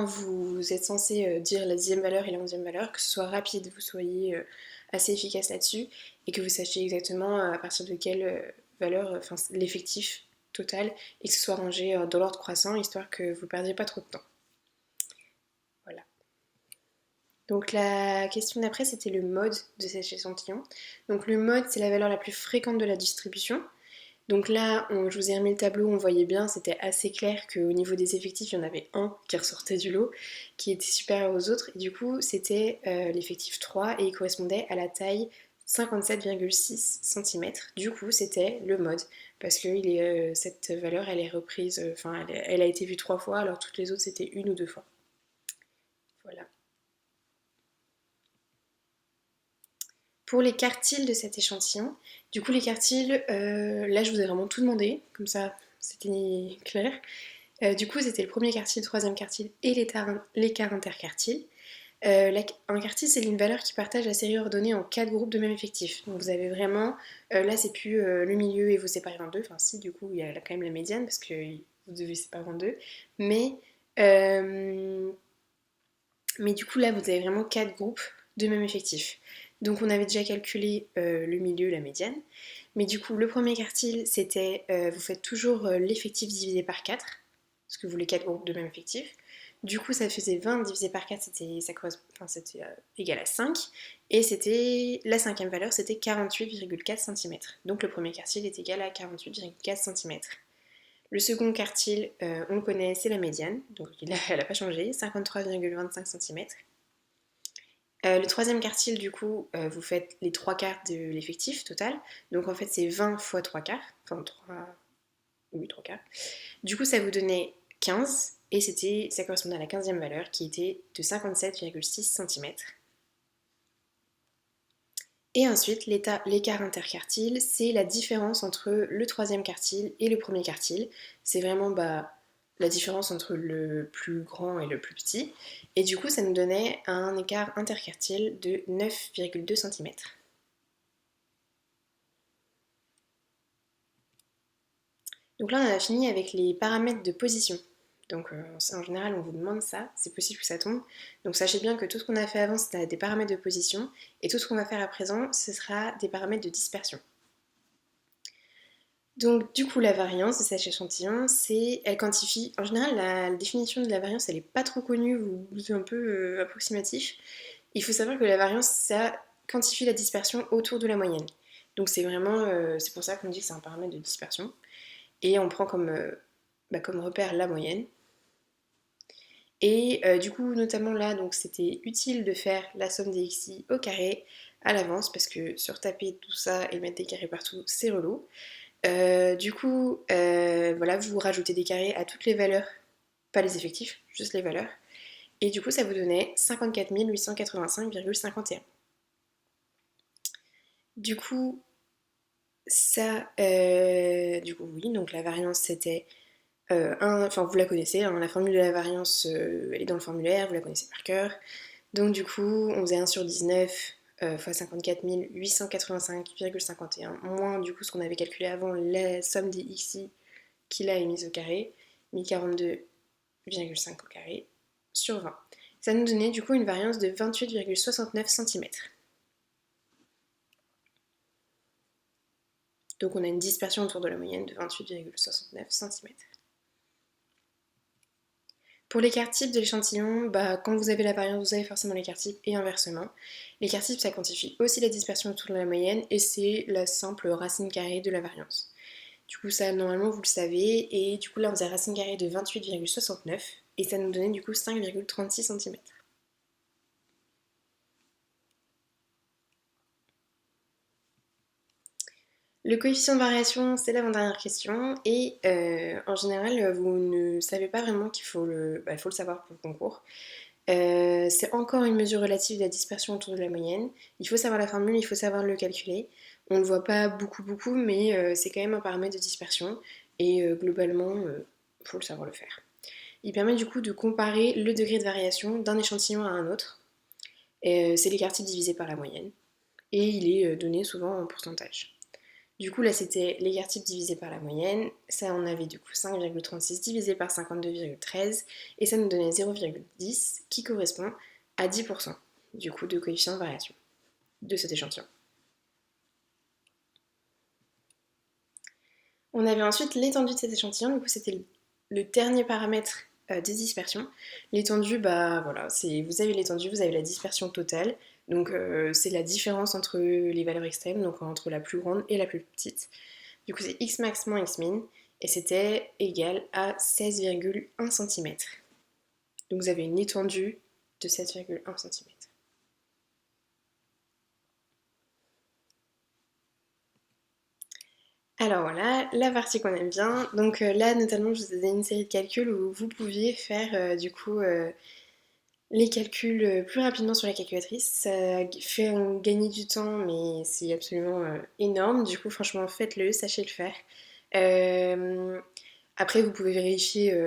S3: vous êtes censé dire la 10e valeur et la 11e valeur, que ce soit rapide, vous soyez assez efficace là-dessus et que vous sachiez exactement à partir de quelle valeur, l'effectif total, et que ce soit rangé dans l'ordre croissant, histoire que vous ne perdiez pas trop de temps. Voilà. Donc la question d'après, c'était le mode de cet échantillon. Donc le mode, c'est la valeur la plus fréquente de la distribution. Donc là, je vous ai remis le tableau, on voyait bien, c'était assez clair qu'au niveau des effectifs, il y en avait un qui ressortait du lot, qui était supérieur aux autres. Et du coup, c'était l'effectif 3 et il correspondait à la taille 57,6 cm. Du coup, c'était le mode, parce que cette valeur, elle est reprise, elle a été vue 3 fois, alors toutes les autres, c'était 1 ou 2 fois. Voilà. Pour les quartiles de cet échantillon, du coup les quartiles, là je vous ai vraiment tout demandé, comme ça c'était clair. Du coup c'était le premier quartile, le troisième quartile et l'écart interquartile. Un quartile, c'est une valeur qui partage la série ordonnée en 4 groupes de même effectif. Donc vous avez vraiment, là c'est plus le milieu et vous séparez en deux, enfin si du coup il y a quand même la médiane parce que vous devez séparer en deux, mais, euh, mais du coup là vous avez vraiment 4 groupes de même effectif. Donc on avait déjà calculé le milieu, la médiane, mais du coup le premier quartile c'était, vous faites toujours l'effectif divisé par 4 parce que vous voulez 4 groupes de même effectif. Du coup, ça faisait 20 divisé par 4, c'était égal à 5. Et c'était la cinquième valeur, c'était 48,4 cm. Donc le premier quartile est égal à 48,4 cm. Le second quartile, on le connaît, c'est la médiane. Donc elle n'a pas changé, 53,25 cm. Le troisième quartile, du coup, vous faites les 3 quarts de l'effectif total. Donc en fait, c'est 20 fois 3 quarts. Enfin, 3... Oui, 3 quarts. Du coup, ça vous donnait 15 et ça correspondait à la 15e valeur qui était de 57,6 cm. Et ensuite, l'écart interquartile, c'est la différence entre le troisième quartile et le premier quartile. C'est vraiment la différence entre le plus grand et le plus petit. Et du coup, ça nous donnait un écart interquartile de 9,2 cm. Donc là, on a fini avec les paramètres de position. Donc en général, on vous demande ça, c'est possible que ça tombe. Donc sachez bien que tout ce qu'on a fait avant, c'était des paramètres de position, et tout ce qu'on va faire à présent, ce sera des paramètres de dispersion. Donc du coup, la variance de cet échantillon, elle quantifie, en général, la définition de la variance, elle n'est pas trop connue, c'est un peu approximatif. Il faut savoir que la variance, ça quantifie la dispersion autour de la moyenne. Donc c'est vraiment, c'est pour ça qu'on dit que c'est un paramètre de dispersion. Et on prend comme repère la moyenne. Et du coup, notamment là, donc c'était utile de faire la somme des xi au carré à l'avance parce que surtaper tout ça et mettre des carrés partout, c'est relou. Du coup, voilà, vous rajoutez des carrés à toutes les valeurs, pas les effectifs, juste les valeurs. Et du coup, ça vous donnait 54 885,51. Du coup, oui, donc la variance c'était enfin vous la connaissez, hein, la formule de la variance elle est dans le formulaire, vous la connaissez par cœur. Donc du coup, on faisait 1 sur 19 fois 54 885,51 moins du coup ce qu'on avait calculé avant, la somme des xi qu'il a émise au carré, 1042,5 au carré sur 20. Ça nous donnait du coup une variance de 28,69 cm. Donc on a une dispersion autour de la moyenne de 28,69 cm. Pour l'écart type de l'échantillon, quand vous avez la variance, vous avez forcément l'écart type et inversement. L'écart type, ça quantifie aussi la dispersion autour de la moyenne et c'est la simple racine carrée de la variance. Du coup, ça, normalement, vous le savez. Et du coup, là, on faisait racine carrée de 28,69 et ça nous donnait du coup 5,36 cm. Le coefficient de variation, c'est l'avant-dernière question. Et en général, vous ne savez pas vraiment qu'il faut le savoir pour le concours. C'est encore une mesure relative de la dispersion autour de la moyenne. Il faut savoir la formule, il faut savoir le calculer. On ne le voit pas beaucoup, mais c'est quand même un paramètre de dispersion. Et globalement, il faut le savoir le faire. Il permet du coup de comparer le degré de variation d'un échantillon à un autre. C'est l'écart type divisé par la moyenne. Et il est donné souvent en pourcentage. Du coup, là, c'était l'écart type divisé par la moyenne. Ça, on avait du coup 5,36 divisé par 52,13. Et ça nous donnait 0,10 qui correspond à 10% du coup de coefficient de variation de cet échantillon. On avait ensuite l'étendue de cet échantillon. Du coup, c'était le dernier paramètre des dispersions. L'étendue, voilà, vous avez l'étendue, vous avez la dispersion totale. Donc, c'est la différence entre les valeurs extrêmes, donc entre la plus grande et la plus petite. Du coup, c'est x max moins x min, et c'était égal à 16,1 cm. Donc vous avez une étendue de 7,1 cm. Alors voilà, la partie qu'on aime bien. Donc là, notamment, je vous ai donné une série de calculs où vous pouviez faire les calculs plus rapidement sur la calculatrice. Ça fait gagner du temps, mais c'est absolument énorme. Du coup, franchement, faites-le, sachez le faire. Après, vous pouvez vérifier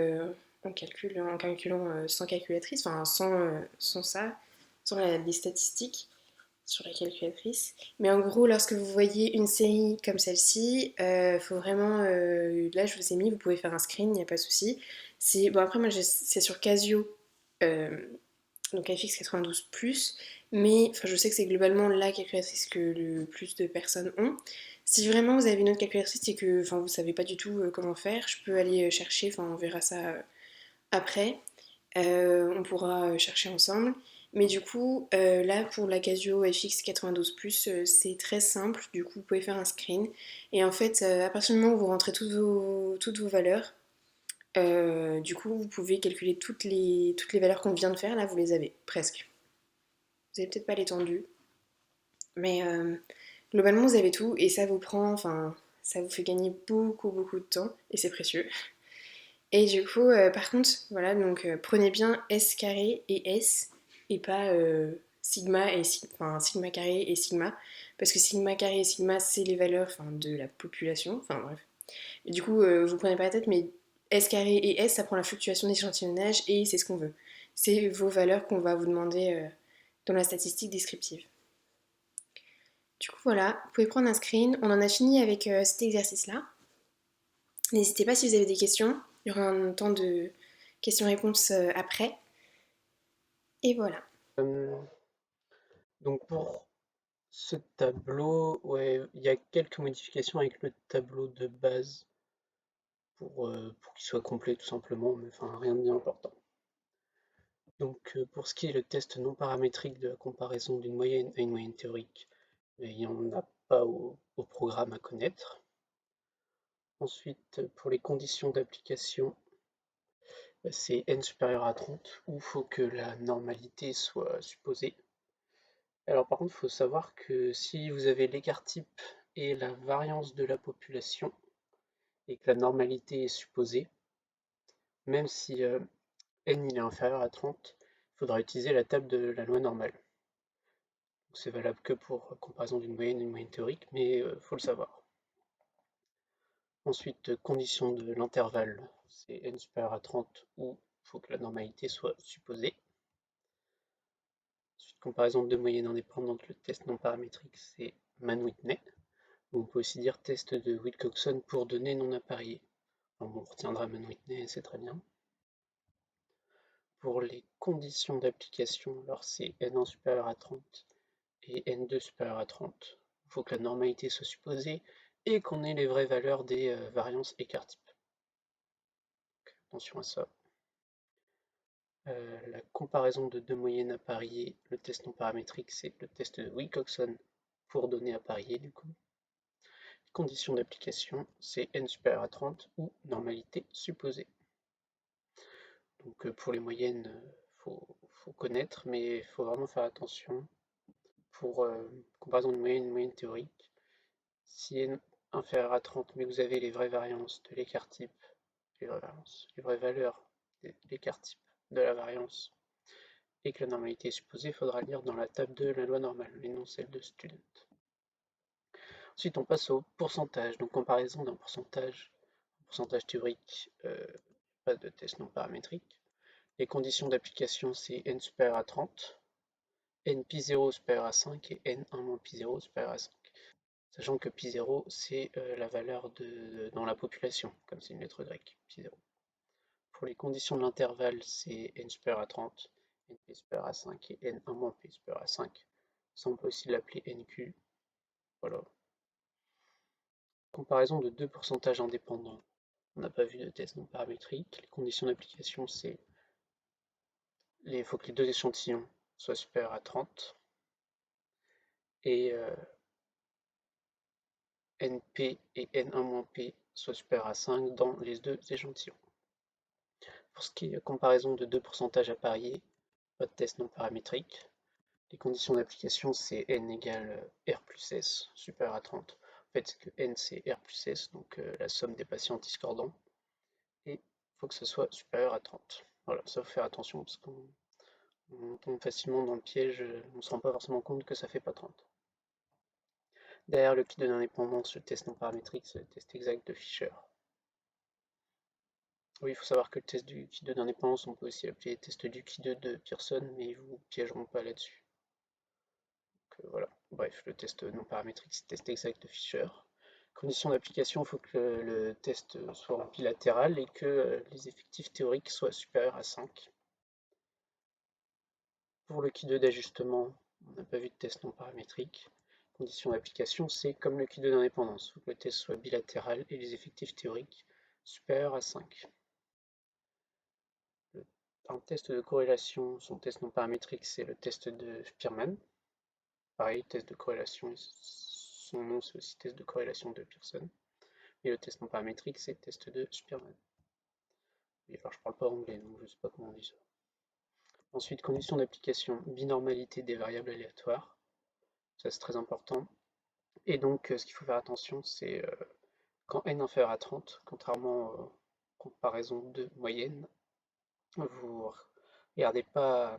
S3: en calculant sans calculatrice, enfin sans ça. sur les statistiques, sur la calculatrice. Mais en gros, lorsque vous voyez une série comme celle-ci, faut vraiment. Là, je vous ai mis, vous pouvez faire un screen, il n'y a pas de souci. Bon, après, moi, c'est sur Casio, euh, donc FX92+, mais enfin, je sais que c'est globalement la calculatrice que le plus de personnes ont. Si vraiment vous avez une autre calculatrice et que enfin, vous ne savez pas du tout comment faire, je peux aller chercher, enfin, on verra ça après. On pourra chercher ensemble. Mais du coup, là pour la Casio FX92+, c'est très simple. Du coup, vous pouvez faire un screen. Et en fait, à partir du moment où vous rentrez toutes vos valeurs, du coup, vous pouvez calculer toutes les valeurs qu'on vient de faire. Là, vous les avez presque. Vous n'avez peut-être pas l'étendue. Mais globalement, vous avez tout. Et ça vous prend, enfin, ça vous fait gagner beaucoup, beaucoup de temps. Et c'est précieux. Et du coup, par contre, voilà, donc prenez bien S carré et S et pas sigma et enfin, sigma carré et sigma, parce que sigma carré et sigma c'est les valeurs enfin, de la population, enfin bref. Et du coup, vous prenez pas la tête, mais S carré et S ça prend la fluctuation d'échantillonnage et c'est ce qu'on veut. C'est vos valeurs qu'on va vous demander dans la statistique descriptive. Du coup, voilà, vous pouvez prendre un screen. On en a fini avec cet exercice-là. N'hésitez pas si vous avez des questions. Il y aura un temps de questions-réponses après. Et voilà.
S2: Donc pour ce tableau, ouais, il y a quelques modifications avec le tableau de base pour qu'il soit complet tout simplement, mais enfin rien de bien important. Donc pour ce qui est le test non paramétrique de la comparaison d'une moyenne à une moyenne théorique, il n'y en a pas au programme à connaître. Ensuite, pour les conditions d'application, c'est n supérieur à 30, où il faut que la normalité soit supposée. Alors par contre, il faut savoir que si vous avez l'écart type et la variance de la population, et que la normalité est supposée, même si n il est inférieur à 30, il faudra utiliser la table de la loi normale. C'est valable que pour comparaison d'une moyenne et une moyenne théorique, mais il faut le savoir. Ensuite, condition de l'intervalle, c'est n supérieur à 30 où il faut que la normalité soit supposée. Ensuite, comparaison de deux moyennes indépendantes, le test non paramétrique, c'est Mann-Whitney. On peut aussi dire test de Wilcoxon pour données non appariées. Enfin, on retiendra Mann-Whitney, c'est très bien. Pour les conditions d'application, alors c'est n1 supérieur à 30 et n2 supérieur à 30. Il faut que la normalité soit supposée et qu'on ait les vraies valeurs des variances écart type. Donc, attention à ça. La comparaison de deux moyennes appariées, le test non paramétrique, c'est le test de Wilcoxon pour données appariées du coup. Conditions d'application, c'est n supérieur à 30 ou normalité supposée. Donc pour les moyennes, faut connaître, mais il faut vraiment faire attention. Pour comparaison de moyenne et de moyenne théorique, si n inférieur à 30, mais vous avez les vraies variances de l'écart type, les vraies valeurs de l'écart type de la variance, et que la normalité est supposée, il faudra lire dans la table de la loi normale, mais non celle de Student. Ensuite, on passe au pourcentage, donc comparaison d'un pourcentage théorique, pas de test non paramétrique. Les conditions d'application, c'est n supérieur à 30, n pi0 supérieur à 5 et n1 moins pi0 supérieur à 5. Sachant que pi0, c'est la valeur dans la population, comme c'est une lettre grecque, pi0. Pour les conditions de l'intervalle, c'est n supérieur à 30, np supérieur à 5 et n1 moins p supérieur à 5. Ça, on peut aussi l'appeler nq. Voilà. Comparaison de deux pourcentages indépendants. On n'a pas vu de test non paramétrique. Les conditions d'application, c'est il faut que les deux échantillons soient supérieurs à 30 et np et n1-p soient supérieurs à 5 dans les deux échantillons. Pour ce qui est comparaison de deux pourcentages appariés, pas de test non paramétrique. Les conditions d'application, c'est n égale r plus s supérieur à 30. En fait, c'est que n c'est r plus s, donc la somme des patients discordants. Et il faut que ce soit supérieur à 30. Voilà, ça faut faire attention parce qu'on tombe facilement dans le piège, on ne se rend pas forcément compte que ça fait pas 30. Derrière le kit de l'indépendance, le test non paramétrique, c'est le test exact de Fisher. Oui, il faut savoir que le test du Q2 d'indépendance, on peut aussi l'appeler test du Q2 de Pearson, mais ils vous piégeront pas là-dessus. Voilà. Bref, le test non paramétrique, c'est le test exact de Fisher. Condition d'application, il faut que le test soit en bilatéral et que les effectifs théoriques soient supérieurs à 5. Pour le Q2 d'ajustement, on n'a pas vu de test non paramétrique. Condition d'application, c'est comme le Q2 d'indépendance. Il faut que le test soit bilatéral et les effectifs théoriques supérieurs à 5. Un test de corrélation, son test non paramétrique, c'est le test de Spearman. Pareil, test de corrélation, son nom c'est aussi test de corrélation de Pearson. Et le test non paramétrique, c'est le test de Spearman. Et alors je parle pas anglais, donc je sais pas comment on dit ça. Ensuite, condition d'application, binormalité des variables aléatoires. Ça c'est très important. Et donc ce qu'il faut faire attention, c'est quand n inférieur à 30, contrairement aux comparaisons de moyenne, vous regardez pas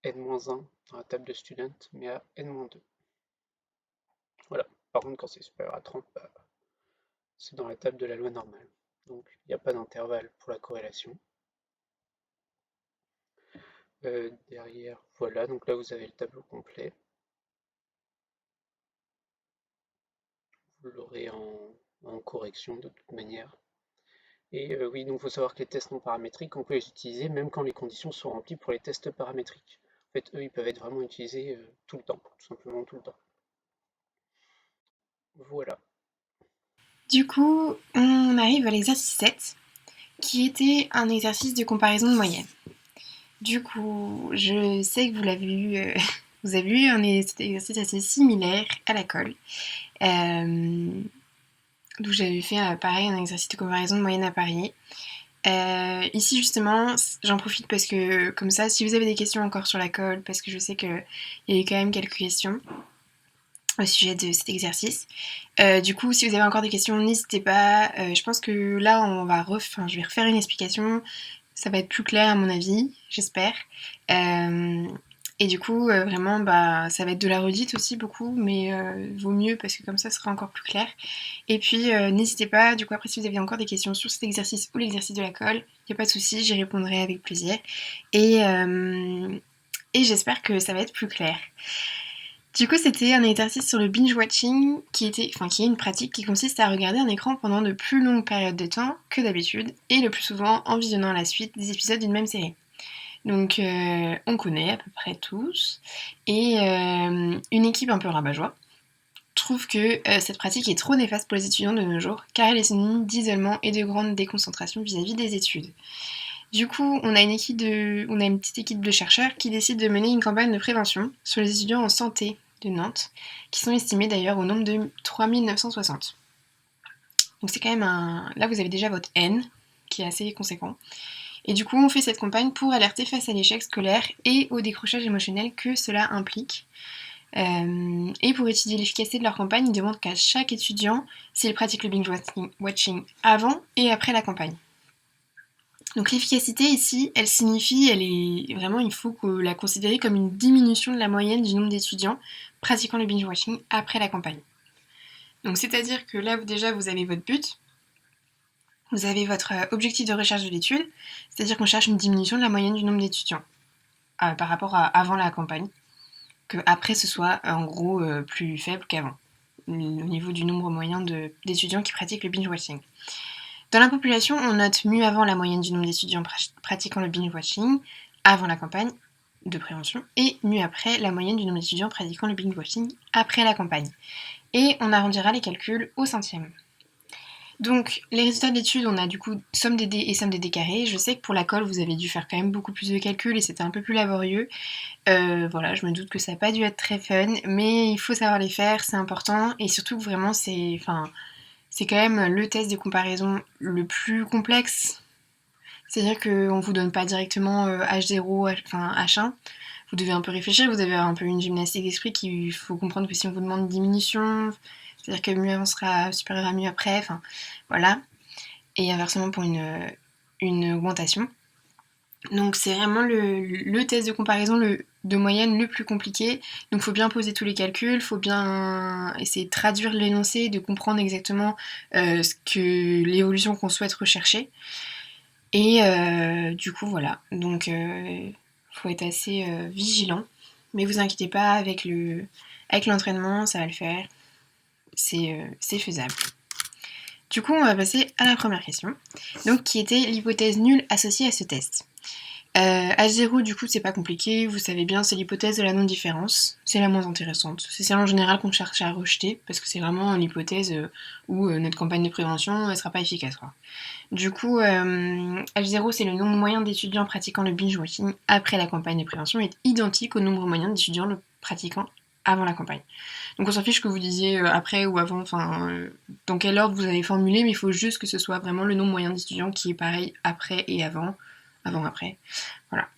S2: n-1 dans la table de student, mais à n-2. Voilà. Par contre, quand c'est supérieur à 30, c'est dans la table de la loi normale. Donc, il n'y a pas d'intervalle pour la corrélation. Derrière, voilà, donc là vous avez le tableau complet. Vous l'aurez en correction de toute manière. Et oui, donc il faut savoir que les tests non paramétriques, on peut les utiliser même quand les conditions sont remplies pour les tests paramétriques. En fait, eux, ils peuvent être vraiment utilisés tout le temps, tout simplement tout le temps. Voilà.
S3: Du coup, on arrive à l'exercice 7, qui était un exercice de comparaison de moyenne. Du coup, je sais que vous l'avez eu, vous avez eu un exercice assez similaire à la colle. D'où j'avais fait pareil un exercice de comparaison de moyenne à Paris. Ici justement, j'en profite parce que comme ça, si vous avez des questions encore sur la colle, parce que je sais qu'il y a eu quand même quelques questions au sujet de cet exercice. Du coup, si vous avez encore des questions, n'hésitez pas. Je pense que là, je vais refaire une explication. Ça va être plus clair à mon avis, j'espère. Et du coup, vraiment, ça va être de la redite aussi beaucoup, mais vaut mieux parce que comme ça, ce sera encore plus clair. Et puis, n'hésitez pas, du coup, après, si vous avez encore des questions sur cet exercice ou l'exercice de la colle, il n'y a pas de souci, j'y répondrai avec plaisir. Et j'espère que ça va être plus clair. Du coup, c'était un exercice sur le binge-watching qui est une pratique qui consiste à regarder un écran pendant de plus longues périodes de temps que d'habitude, et le plus souvent en visionnant la suite des épisodes d'une même série. Donc, on connaît à peu près tous. Et une équipe un peu rabat-joie trouve que cette pratique est trop néfaste pour les étudiants de nos jours, car elle est synonyme d'isolement et de grande déconcentration vis-à-vis des études. Du coup, on a une petite équipe de chercheurs qui décide de mener une campagne de prévention sur les étudiants en santé de Nantes, qui sont estimés d'ailleurs au nombre de 3960. Donc c'est quand même un... Là, vous avez déjà votre N, qui est assez conséquent. Et du coup, on fait cette campagne pour alerter face à l'échec scolaire et au décrochage émotionnel que cela implique. Et pour étudier l'efficacité de leur campagne, ils demandent qu'à chaque étudiant s'il pratique le binge-watching avant et après la campagne. Donc l'efficacité ici, elle est vraiment, il faut la considérer comme une diminution de la moyenne du nombre d'étudiants pratiquant le binge-watching après la campagne. Donc c'est-à-dire que là, déjà, vous avez votre but, vous avez votre objectif de recherche de l'étude, c'est-à-dire qu'on cherche une diminution de la moyenne du nombre d'étudiants par rapport à avant la campagne, que après ce soit en gros plus faible qu'avant, au niveau du nombre moyen d'étudiants qui pratiquent le binge-watching. Dans la population, on note mieux avant la moyenne du nombre d'étudiants pratiquant le binge-watching avant la campagne de prévention et mieux après la moyenne du nombre d'étudiants pratiquant le binge-watching après la campagne. Et on arrondira les calculs au centième. Donc, les résultats de l'étude, on a du coup somme des D et somme des D carrés. Je sais que pour la colle, vous avez dû faire quand même beaucoup plus de calculs et c'était un peu plus laborieux. Voilà, je me doute que ça n'a pas dû être très fun, mais il faut savoir les faire, c'est important. Et surtout, vraiment, c'est quand même le test de comparaison le plus complexe. C'est-à-dire qu'on ne vous donne pas directement H0, H1. Vous devez un peu réfléchir, vous avez un peu une gymnastique d'esprit qu'il faut comprendre que si on vous demande une diminution, c'est-à-dire que mieux avant sera supérieur à mieux après, voilà. Et inversement pour une augmentation. Donc c'est vraiment le test de comparaison de moyenne le plus compliqué. Donc il faut bien poser tous les calculs, il faut bien essayer de traduire l'énoncé, de comprendre exactement l'évolution qu'on souhaite rechercher. Et du coup voilà, donc faut être assez vigilant. Mais vous inquiétez pas, avec l'entraînement, ça va le faire. C'est faisable. Du coup, on va passer à la première question, donc qui était l'hypothèse nulle associée à ce test. H0, du coup, c'est pas compliqué, vous savez bien, c'est l'hypothèse de la non-différence, c'est la moins intéressante. C'est celle en général qu'on cherche à rejeter, parce que c'est vraiment l'hypothèse où notre campagne de prévention ne sera pas efficace, quoi. Du coup, H0, c'est le nombre moyen d'étudiants pratiquant le binge-watching après la campagne de prévention est identique au nombre moyen d'étudiants le pratiquant avant la campagne. Donc on s'en fiche que vous disiez après ou avant, enfin dans quel ordre vous avez formulé, mais il faut juste que ce soit vraiment le nombre moyen d'étudiants qui est pareil après et avant, avant-après. Voilà.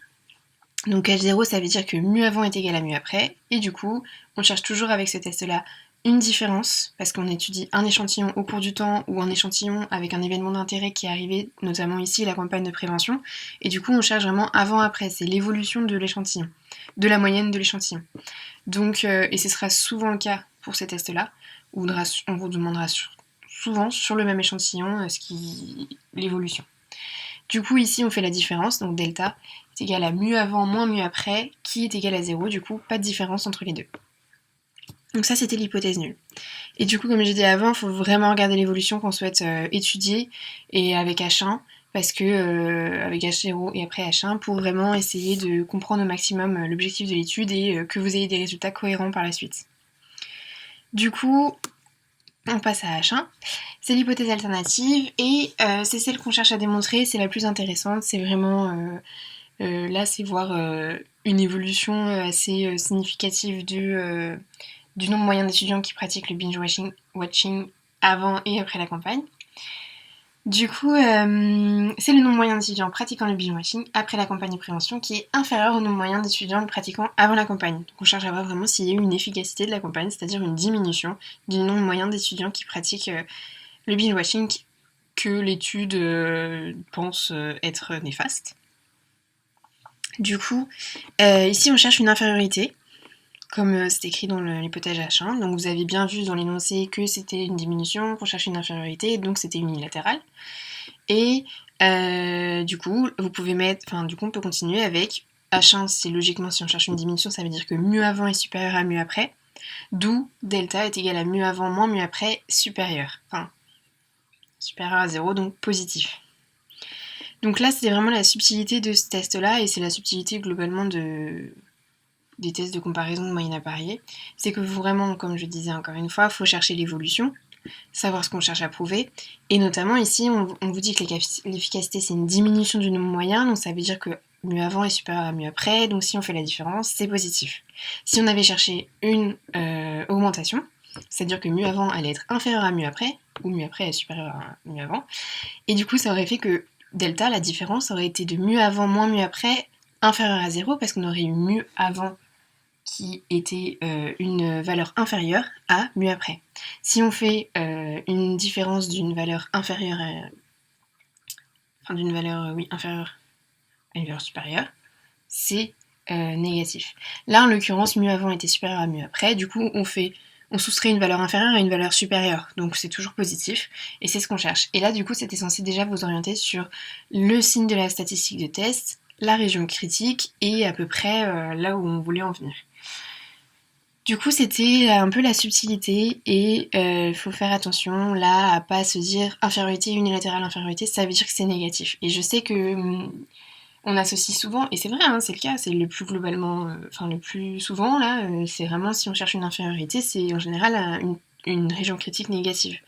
S3: Donc H0, ça veut dire que mu avant est égal à mu après, et du coup, on cherche toujours avec ce test-là une différence, parce qu'on étudie un échantillon au cours du temps ou un échantillon avec un événement d'intérêt qui est arrivé, notamment ici la campagne de prévention, et du coup on cherche vraiment avant-après, c'est l'évolution de l'échantillon, de la moyenne de l'échantillon. Donc, et ce sera souvent le cas pour ces tests-là, où on vous demandera souvent sur le même échantillon l'évolution. Du coup ici on fait la différence, donc delta est égal à mu avant moins mu après, qui est égal à 0, du coup pas de différence entre les deux. Donc ça c'était l'hypothèse nulle. Et du coup comme j'ai dit avant, il faut vraiment regarder l'évolution qu'on souhaite étudier, et avec H1, parce que avec H0 et après H1, pour vraiment essayer de comprendre au maximum l'objectif de l'étude et que vous ayez des résultats cohérents par la suite. Du coup, on passe à H1. C'est l'hypothèse alternative et c'est celle qu'on cherche à démontrer, c'est la plus intéressante, c'est vraiment... là, c'est voir une évolution assez significative du nombre moyen d'étudiants qui pratiquent le binge-watching avant et après la campagne. Du coup, c'est le nombre moyen d'étudiants pratiquant le binge-watching après la campagne de prévention qui est inférieur au nombre moyen d'étudiants le pratiquant avant la campagne. Donc on cherche à voir vraiment s'il y a eu une efficacité de la campagne, c'est-à-dire une diminution du nombre moyen d'étudiants qui pratiquent le binge-watching que l'étude pense être néfaste. Du coup, ici on cherche une infériorité, comme c'est écrit dans l'hypothèse H1. Donc vous avez bien vu dans l'énoncé que c'était une diminution, qu'on cherchait une infériorité, donc c'était unilatéral. Et du coup, vous pouvez du coup on peut continuer avec H1, c'est logiquement si on cherche une diminution, ça veut dire que mu avant est supérieur à mu après, d'où delta est égal à mu avant moins mu après supérieur. Enfin, supérieur à 0, donc positif. Donc là, c'est vraiment la subtilité de ce test-là, et c'est la subtilité globalement des tests de comparaison de moyenne à parier. C'est que vraiment, comme je disais encore une fois, il faut chercher l'évolution, savoir ce qu'on cherche à prouver. Et notamment ici, on vous dit que l'efficacité, c'est une diminution du nombre moyen, donc ça veut dire que mu avant est supérieur à mu après, donc si on fait la différence, c'est positif. Si on avait cherché une augmentation, c'est-à-dire que mu avant allait être inférieur à mu après, ou mu après est supérieur à mu avant, et du coup ça aurait fait que delta, la différence, aurait été de mu avant moins mu après inférieur à 0, parce qu'on aurait eu mu avant qui était une valeur inférieure à mu après. Si on fait une différence d'une valeur inférieure d'une valeur inférieure à une valeur supérieure, c'est négatif. Là, en l'occurrence, mu avant était supérieur à mu après, du coup, on soustrait une valeur inférieure à une valeur supérieure, donc c'est toujours positif, et c'est ce qu'on cherche. Et là, du coup, c'était censé déjà vous orienter sur le signe de la statistique de test, la région critique, et à peu près là où on voulait en venir. Du coup, c'était un peu la subtilité et il faut faire attention là à pas se dire infériorité unilatérale, infériorité, ça veut dire que c'est négatif. Et je sais que on associe souvent, et c'est vrai, hein, c'est le cas, c'est le plus globalement, le plus souvent là, c'est vraiment si on cherche une infériorité, c'est en général une région critique négative.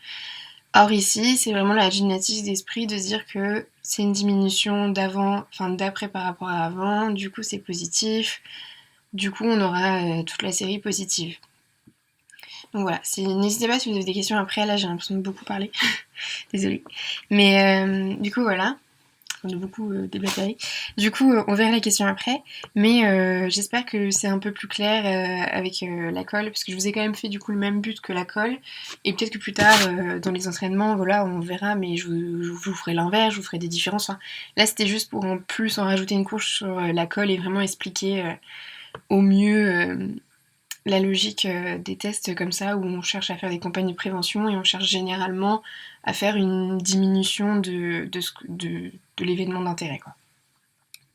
S3: Or ici, c'est vraiment la gymnastique d'esprit de se dire que c'est une diminution d'après par rapport à avant, du coup c'est positif. Du coup, on aura toute la série positive. Donc voilà, n'hésitez pas si vous avez des questions après, là j'ai l'impression de beaucoup parler. Désolée. Mais du coup voilà. train de beaucoup déblatérer. Du coup, on verra la question après, mais j'espère que c'est un peu plus clair avec la colle, parce que je vous ai quand même fait du coup le même but que la colle, et peut-être que plus tard, dans les entraînements, voilà, on verra, mais je vous ferai l'inverse, je vous ferai des différences. Enfin, là, c'était juste pour en plus en rajouter une couche sur la colle et vraiment expliquer au mieux la logique des tests comme ça, où on cherche à faire des campagnes de prévention et on cherche généralement à faire une diminution de l'événement d'intérêt, quoi.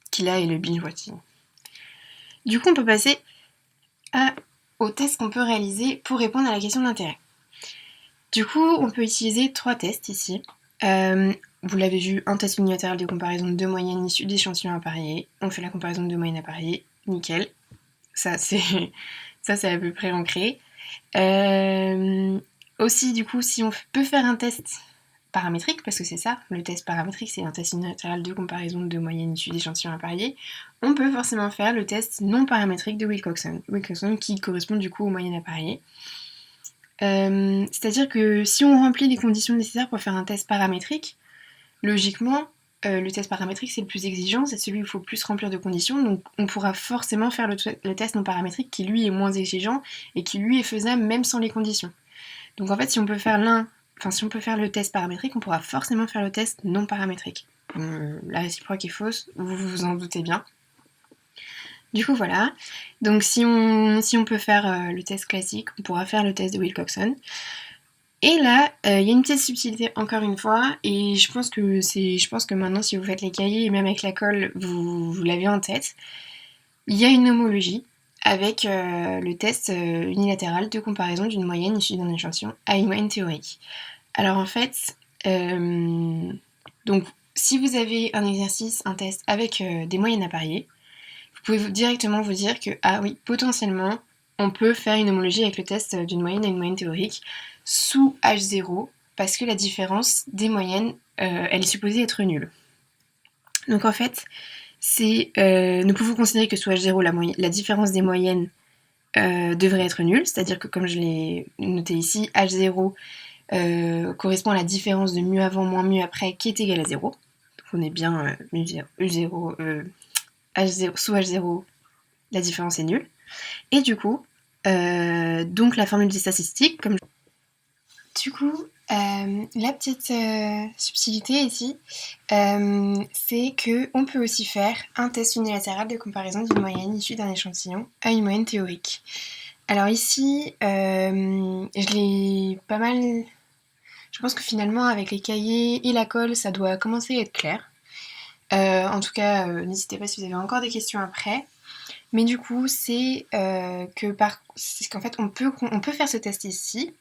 S3: Qui là est le binge-watching. Du coup, on peut passer aux tests qu'on peut réaliser pour répondre à la question d'intérêt. Du coup, on peut utiliser 3 tests ici. Vous l'avez vu, un test unilatéral de comparaison de 2 moyennes issues d'échantillons appariés. On fait la comparaison de 2 moyennes appariées. Nickel. Ça, c'est à peu près ancré. Aussi, du coup, si on peut faire un test paramétrique, parce que c'est ça, le test paramétrique, c'est un test unilatéral de comparaison de 2 moyennes issues d'échantillons appariés, on peut forcément faire le test non paramétrique de Wilcoxon, qui correspond du coup aux moyennes appariées. C'est-à-dire que si on remplit les conditions nécessaires pour faire un test paramétrique, logiquement, le test paramétrique c'est le plus exigeant, c'est celui où il faut plus remplir de conditions, donc on pourra forcément faire le test non paramétrique qui lui est moins exigeant et qui lui est faisable même sans les conditions. Donc en fait, si on peut faire le test paramétrique, on pourra forcément faire le test non paramétrique. La réciproque est fausse, vous vous en doutez bien. Du coup voilà, donc si on peut faire le test classique, on pourra faire le test de Wilcoxon. Et là, il y a une petite subtilité encore une fois, et je pense que maintenant si vous faites les cahiers, et même avec la colle, vous l'avez en tête. Il y a une homologie avec le test unilatéral de comparaison d'une moyenne issue d'un échantillon à une moyenne théorique. Alors en fait, donc si vous avez un exercice, un test avec des moyennes appariées, vous pouvez directement vous dire que, ah oui, potentiellement, on peut faire une homologie avec le test d'une moyenne à une moyenne théorique sous H0, parce que la différence des moyennes, elle est supposée être nulle. Donc en fait, nous pouvons considérer que sous H0, la différence des moyennes devrait être nulle, c'est-à-dire que comme je l'ai noté ici, H0 correspond à la différence de mu avant moins mu après qui est égale à 0. Donc on est bien U0, H0, sous H0, la différence est nulle. Et du coup, donc la formule des statistiques, comme du coup, la petite subtilité ici, c'est qu'on peut aussi faire un test unilatéral de comparaison d'une moyenne issue d'un échantillon à une moyenne théorique. Alors ici, je l'ai pas mal... Je pense que finalement, avec les cahiers et la colle, ça doit commencer à être clair. En tout cas, n'hésitez pas si vous avez encore des questions après. Mais du coup, c'est qu'en fait, on peut faire ce test ici,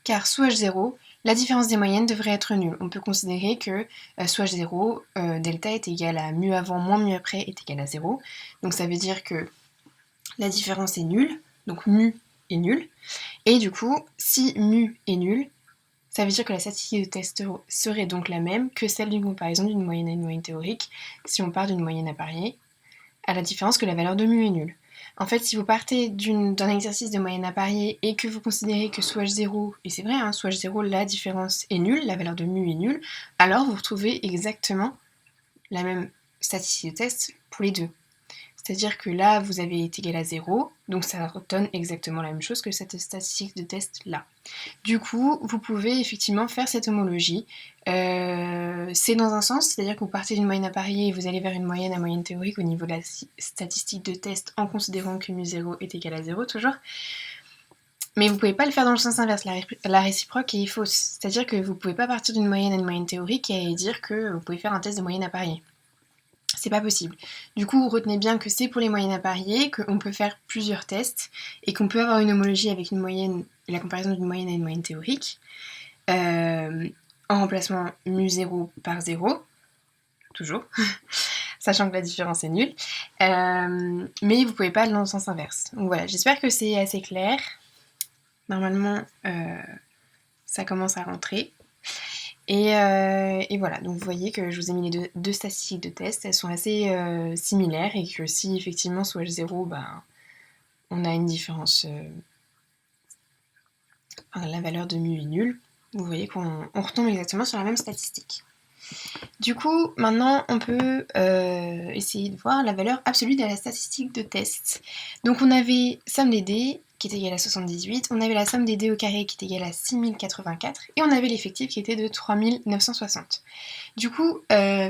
S3: car sous H0, la différence des moyennes devrait être nulle. On peut considérer que sous H0, delta est égal à mu avant moins mu après est égal à 0. Donc ça veut dire que la différence est nulle, donc mu est nul. Et du coup, si mu est nul, ça veut dire que la statistique de test serait donc la même que celle d'une comparaison d'une moyenne à une moyenne théorique, si on part d'une moyenne appariée, à la différence que la valeur de mu est nulle. En fait, si vous partez d'un exercice de moyenne appariée et que vous considérez que sous H0, et c'est vrai, hein, sous H0, la différence est nulle, la valeur de mu est nulle, alors vous retrouvez exactement la même statistique de test pour les deux. C'est-à-dire que là, vous avez été égal à 0, donc ça donne exactement la même chose que cette statistique de test là. Du coup, vous pouvez effectivement faire cette homologie. C'est dans un sens, c'est-à-dire que vous partez d'une moyenne appariée et vous allez vers une moyenne à moyenne théorique au niveau de la statistique de test en considérant que mu0 est égal à 0 toujours. Mais vous ne pouvez pas le faire dans le sens inverse, la réciproque est fausse. C'est-à-dire que vous ne pouvez pas partir d'une moyenne à une moyenne théorique et dire que vous pouvez faire un test de moyenne appariée. C'est pas possible. Du coup, retenez bien que c'est pour les moyennes appariées, qu'on peut faire plusieurs tests et qu'on peut avoir une homologie avec une moyenne, la comparaison d'une moyenne à une moyenne théorique, en remplacement mu0 par 0, toujours, sachant que la différence est nulle, mais vous pouvez pas aller dans le sens inverse. Donc voilà, j'espère que c'est assez clair. Normalement, ça commence à rentrer. Et voilà, donc vous voyez que je vous ai mis les deux statistiques de test, elles sont assez similaires et que si effectivement sous H0, on a une différence, la valeur de mu est nulle, vous voyez qu'on retombe exactement sur la même statistique. Du coup, maintenant, on peut essayer de voir la valeur absolue de la statistique de test. Donc, on avait somme des dés qui est égale à 78, on avait la somme des dés au carré qui est égale à 6084, et on avait l'effectif qui était de 3960. Du coup,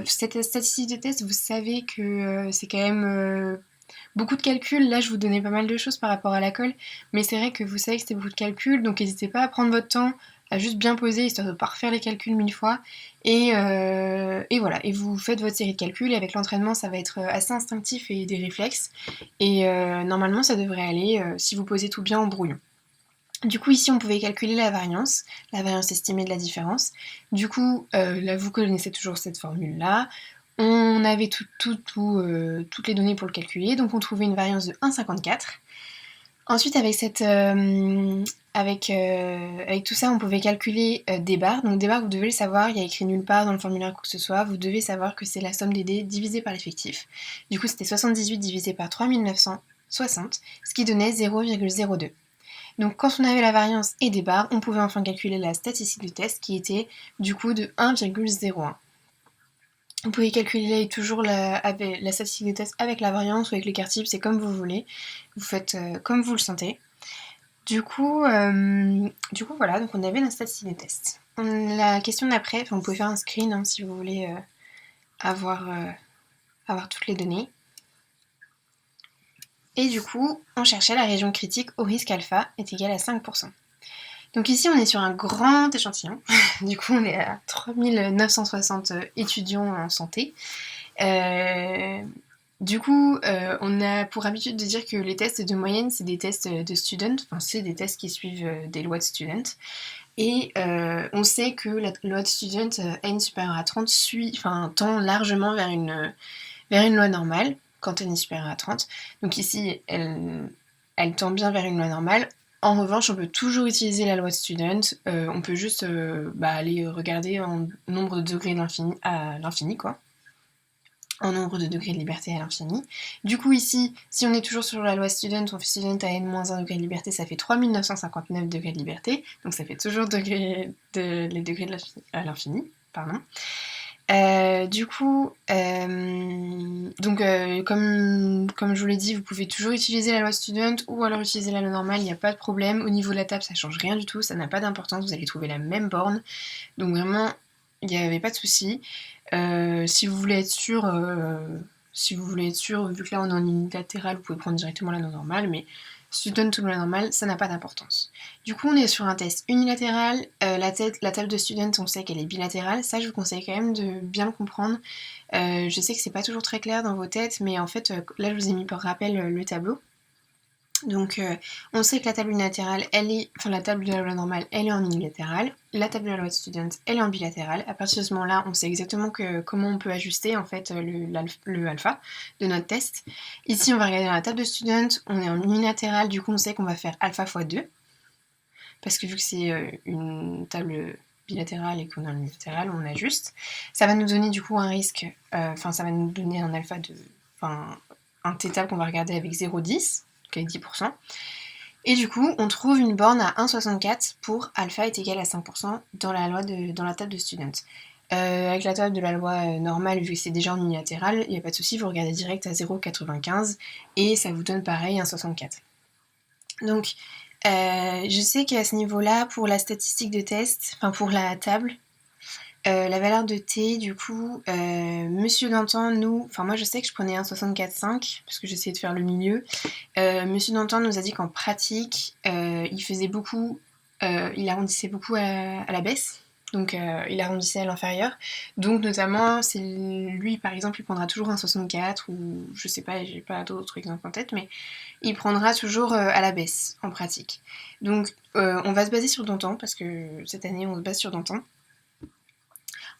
S3: cette statistique de test, vous savez que c'est quand même beaucoup de calculs. Là, je vous donnais pas mal de choses par rapport à la colle, mais c'est vrai que vous savez que c'était beaucoup de calculs, donc n'hésitez pas à prendre votre temps, à juste bien poser, histoire de ne pas refaire les calculs 1000 fois. Et voilà, et vous faites votre série de calculs, et avec l'entraînement, ça va être assez instinctif et des réflexes. Et normalement, ça devrait aller si vous posez tout bien en brouillon. Du coup, ici, on pouvait calculer la variance estimée de la différence. Du coup, là, vous connaissez toujours cette formule-là. On avait toutes les données pour le calculer, donc on trouvait une variance de 1,54. Ensuite, avec tout ça, on pouvait calculer des barres. Donc des barres, vous devez le savoir, il y a écrit nulle part dans le formulaire quoi que ce soit. Vous devez savoir que c'est la somme des dés divisée par l'effectif. Du coup, c'était 78 divisé par 3960, ce qui donnait 0,02. Donc quand on avait la variance et des barres, on pouvait enfin calculer la statistique du test qui était du coup de 1,01. Vous pouvez calculer toujours la statistique du test avec la variance ou avec l'écart type, c'est comme vous voulez. Vous faites comme vous le sentez. Du coup, voilà, donc on avait la statistique des tests. La question d'après, vous pouvez faire un screen hein, si vous voulez avoir toutes les données. Et du coup, on cherchait la région critique au risque alpha est égale à 5%. Donc ici, on est sur un grand échantillon. Du coup, on est à 3960 étudiants en santé. Du coup, on a pour habitude de dire que les tests de moyenne, c'est des tests de student, enfin c'est des tests qui suivent des lois de student. Et on sait que la loi de student n supérieure à 30 tend largement vers une loi normale quand n est supérieure à 30. Donc ici, elle tend bien vers une loi normale. En revanche, on peut toujours utiliser la loi de student. On peut juste aller regarder en nombre de degrés à l'infini, quoi. En nombre de degrés de liberté à l'infini. Du coup, ici, si on est toujours sur la loi student, on fait student à n-1 degré de liberté, ça fait 3959 degrés de liberté. Donc ça fait toujours les degrés à l'infini. Pardon. Du coup, comme je vous l'ai dit, vous pouvez toujours utiliser la loi student ou alors utiliser la loi normale, il n'y a pas de problème. Au niveau de la table, ça change rien du tout, ça n'a pas d'importance, vous allez trouver la même borne. Donc vraiment, il n'y avait pas de souci. Si vous voulez être sûr, vu que là on est en unilatéral, vous pouvez prendre directement la loi normale, mais student ou la normale, ça n'a pas d'importance. Du coup, on est sur un test unilatéral. La table de student, on sait qu'elle est bilatérale. Ça, je vous conseille quand même de bien le comprendre. Je sais que c'est pas toujours très clair dans vos têtes, mais en fait, là, je vous ai mis par rappel le tableau. Donc, on sait que la table unilatérale, la table de la loi normale, elle est en unilatérale. La table de la loi de student, elle est en bilatérale. À partir de ce moment-là, on sait exactement comment on peut ajuster en fait le alpha de notre test. Ici, on va regarder dans la table de student, on est en unilatéral, du coup, on sait qu'on va faire alpha fois 2. Parce que vu que c'est une table bilatérale et qu'on est en unilatéral, on ajuste. Ça va nous donner du coup un risque, ça va nous donner un alpha un θ qu'on va regarder avec 0,10. Donc 10%. Et du coup, on trouve une borne à 1,64 pour alpha est égal à 5% dans la table de student. Avec la table de la loi normale, vu que c'est déjà en unilatéral, il n'y a pas de souci, vous regardez direct à 0,95 et ça vous donne pareil 1,64. Donc, je sais qu'à ce niveau-là, pour la statistique de test, pour la table, la valeur de t, du coup, Monsieur Dantan, moi je sais que je prenais un 64,5 parce que j'essayais de faire le milieu. Monsieur Dantan nous a dit qu'en pratique, il faisait beaucoup, il arrondissait beaucoup à la baisse, donc il arrondissait à l'inférieur. Donc notamment, c'est lui par exemple, il prendra toujours un 64 ou je sais pas, j'ai pas d'autres exemples en tête, mais il prendra toujours à la baisse en pratique. Donc on va se baser sur Dantan parce que cette année on se base sur Dantan.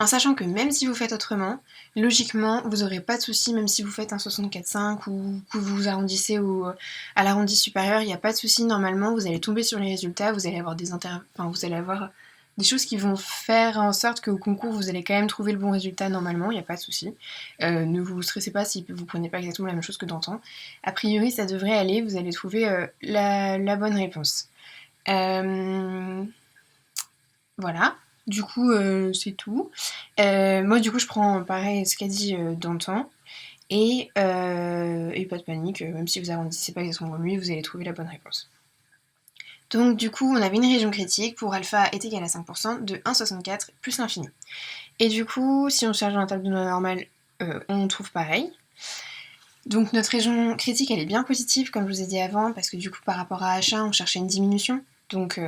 S3: En sachant que même si vous faites autrement, logiquement, vous n'aurez pas de souci, même si vous faites un 64,5 ou que vous arrondissez à l'arrondi supérieur, il n'y a pas de souci. Normalement, vous allez tomber sur les résultats, vous allez avoir des choses qui vont faire en sorte qu'au concours, vous allez quand même trouver le bon résultat normalement, il n'y a pas de souci. Ne vous stressez pas si vous ne prenez pas exactement la même chose que Dantan. A priori, ça devrait aller, vous allez trouver la bonne réponse. Voilà. Du coup, c'est tout. Moi, du coup, je prends pareil ce qu'a dit Dantan. Et pas de panique, même si vous arrondissez pas exactement comme lui, vous allez trouver la bonne réponse. Donc du coup, on avait une région critique pour alpha est égal à 5% de 1,64 plus l'infini. Et du coup, si on charge dans la table de normale, on trouve pareil. Donc notre région critique, elle est bien positive, comme je vous ai dit avant, parce que du coup, par rapport à H1, on cherchait une diminution. Donc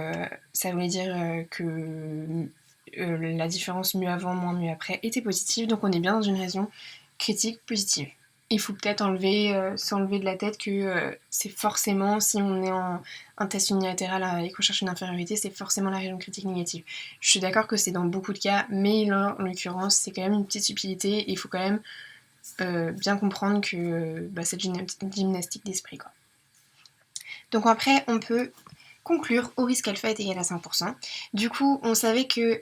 S3: ça voulait dire que la différence mu avant, moins mu après était positive. Donc on est bien dans une région critique positive. Il faut peut-être s'enlever de la tête que c'est forcément, si on est en un test unilatéral et qu'on cherche une infériorité, c'est forcément la région critique négative. Je suis d'accord que c'est dans beaucoup de cas, mais là, en l'occurrence, c'est quand même une petite subtilité et il faut quand même bien comprendre que c'est une gymnastique d'esprit, quoi. Donc après, on peut conclure au risque alpha est égal à 5%. Du coup, on savait que,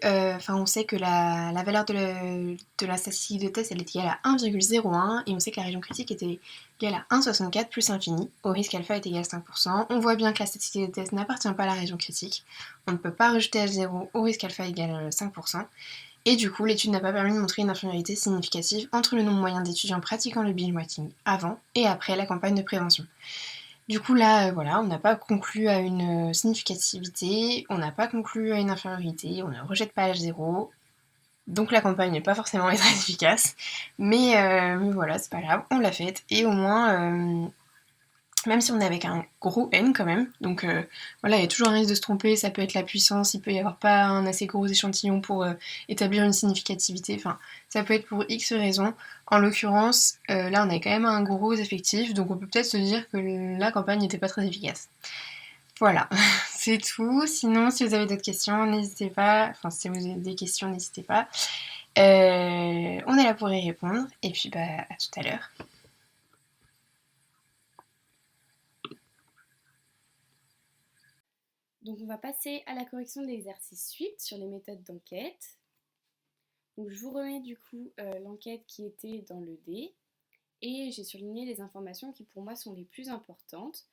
S3: on sait que la valeur de la statistique de test, elle est égale à 1,01 et on sait que la région critique était égale à 1,64 plus infini. Au risque alpha est égal à 5%. On voit bien que la statistique de test n'appartient pas à la région critique. On ne peut pas rejeter H0 au risque alpha égale à 5%. Et du coup, l'étude n'a pas permis de montrer une infériorité significative entre le nombre moyen d'étudiants pratiquant le binge watching avant et après la campagne de prévention. Du coup, là, voilà, on n'a pas conclu à une significativité, on n'a pas conclu à une infériorité, on ne rejette pas H0, donc la campagne n'est pas forcément très efficace, mais voilà, c'est pas grave, on l'a faite, et au moins, même si on est avec un gros N quand même, donc voilà, il y a toujours un risque de se tromper, ça peut être la puissance, il peut y avoir pas un assez gros échantillon pour établir une significativité, enfin, ça peut être pour X raisons. En l'occurrence, là on a quand même un gros effectif, donc on peut peut-être se dire que la campagne n'était pas très efficace. Voilà, c'est tout. Sinon, si vous avez d'autres questions, n'hésitez pas, enfin si vous avez des questions, n'hésitez pas. On est là pour y répondre, et puis à tout à l'heure.
S1: Donc on va passer à la correction de l'exercice 8 sur les méthodes d'enquête. Donc je vous remets du coup l'enquête qui était dans le D et j'ai surligné les informations qui pour moi sont les plus importantes.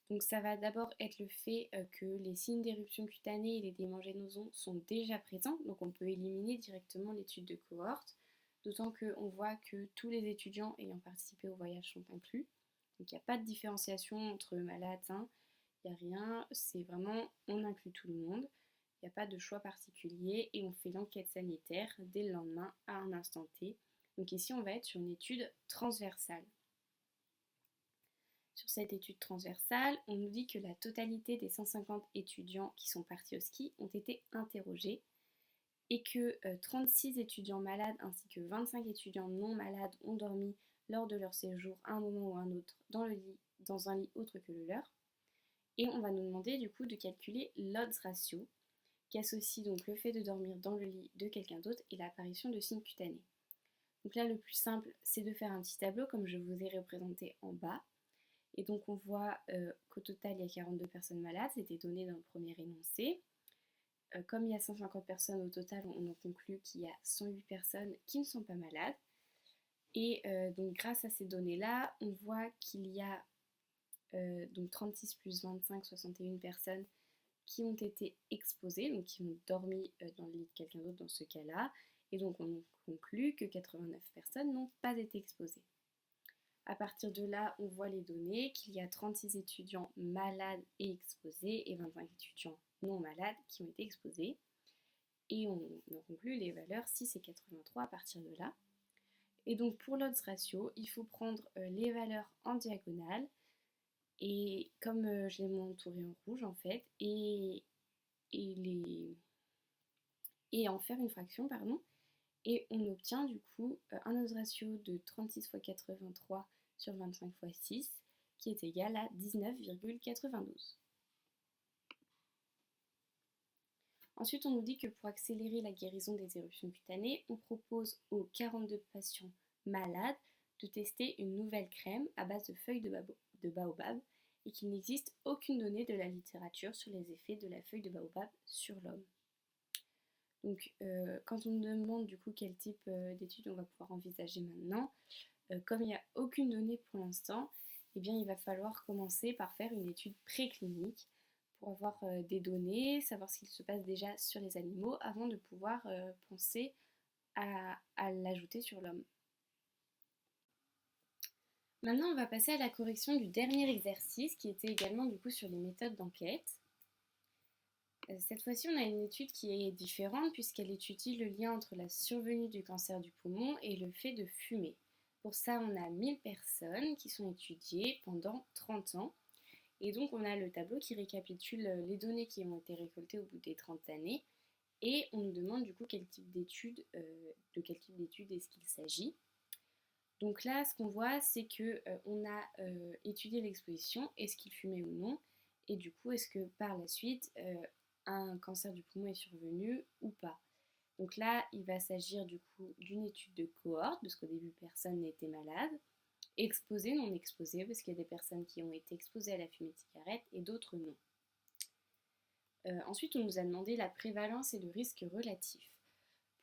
S1: Donc ça va d'abord être le fait que les signes d'éruption cutanée et les démangeaisons sont déjà présents, donc on peut éliminer directement l'étude de cohorte, d'autant qu'on voit que tous les étudiants ayant participé au voyage sont inclus. Donc il n'y a pas de différenciation entre malades, sains, il n'y a rien, c'est vraiment on inclut tout le monde. Il n'y a pas de choix particulier et on fait l'enquête sanitaire dès le lendemain à un instant T. Donc ici, on va être sur une étude transversale. Sur cette étude transversale, on nous dit que la totalité des 150 étudiants qui sont partis au ski ont été interrogés et que 36 étudiants malades ainsi que 25 étudiants non malades ont dormi lors de leur séjour à un moment ou à un autre dans un lit autre que le leur. Et on va nous demander du coup de calculer l'odds ratio qui associe donc le fait de dormir dans le lit de quelqu'un d'autre et l'apparition de signes cutanés. Donc là, le plus simple, c'est de faire un petit tableau comme je vous ai représenté en bas. Et donc on voit qu'au total, il y a 42 personnes malades, c'était donné dans le premier énoncé. Comme il y a 150 personnes au total, on en conclut qu'il y a 108 personnes qui ne sont pas malades. Et donc grâce à ces données-là, on voit qu'il y a donc 36 plus 25, 61 personnes qui ont été exposés, donc qui ont dormi dans le lit de quelqu'un d'autre dans ce cas-là, et donc on conclut que 89 personnes n'ont pas été exposées. À partir de là, on voit les données, qu'il y a 36 étudiants malades et exposés et 25 étudiants non malades qui ont été exposés. Et on conclut les valeurs 6 et 83 à partir de là. Et donc pour l'odds ratio, il faut prendre les valeurs en diagonale, et comme je l'ai montré en rouge en fait, et en faire une fraction, pardon, et on obtient du coup un odds ratio de 36 fois 83 sur 25 fois 6 qui est égal à 19,92. Ensuite, on nous dit que pour accélérer la guérison des éruptions cutanées, on propose aux 42 patients malades de tester une nouvelle crème à base de feuilles de baobab et qu'il n'existe aucune donnée de la littérature sur les effets de la feuille de baobab sur l'homme. Donc quand on nous demande du coup quel type d'études on va pouvoir envisager maintenant, comme il n'y a aucune donnée pour l'instant, eh bien il va falloir commencer par faire une étude préclinique pour avoir des données, savoir ce qu'il se passe déjà sur les animaux avant de pouvoir penser à l'ajouter sur l'homme. Maintenant, on va passer à la correction du dernier exercice qui était également du coup sur les méthodes d'enquête. Cette fois-ci, on a une étude qui est différente puisqu'elle étudie le lien entre la survenue du cancer du poumon et le fait de fumer. Pour ça, on a 1000 personnes qui sont étudiées pendant 30 ans. Et donc, on a le tableau qui récapitule les données qui ont été récoltées au bout des 30 années. Et on nous demande du coup de quel type d'étude est-ce qu'il s'agit. Donc là, ce qu'on voit, c'est qu'on a étudié l'exposition, est-ce qu'il fumait ou non, et du coup, est-ce que par la suite, un cancer du poumon est survenu ou pas. Donc là, il va s'agir du coup d'une étude de cohorte, parce qu'au début, personne n'était malade, exposé, non exposé, parce qu'il y a des personnes qui ont été exposées à la fumée de cigarette et d'autres non. Ensuite, on nous a demandé la prévalence et le risque relatif.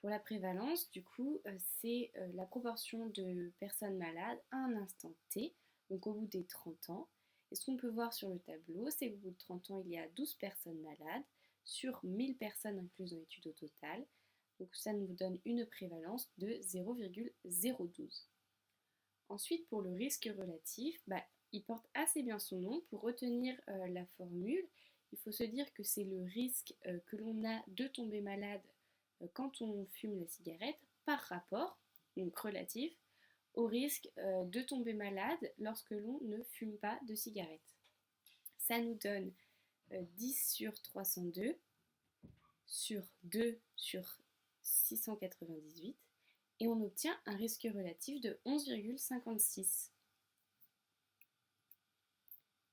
S1: Pour la prévalence, du coup, c'est la proportion de personnes malades à un instant T, donc au bout des 30 ans. Et ce qu'on peut voir sur le tableau, c'est qu'au bout de 30 ans, il y a 12 personnes malades sur 1000 personnes incluses dans l'étude au total. Donc ça nous donne une prévalence de 0,012. Ensuite, pour le risque relatif, il porte assez bien son nom. Pour retenir la formule, il faut se dire que c'est le risque que l'on a de tomber malade quand on fume la cigarette par rapport, donc relatif, au risque de tomber malade lorsque l'on ne fume pas de cigarette. Ça nous donne 10 sur 302 sur 2 sur 698 et on obtient un risque relatif de 11,56.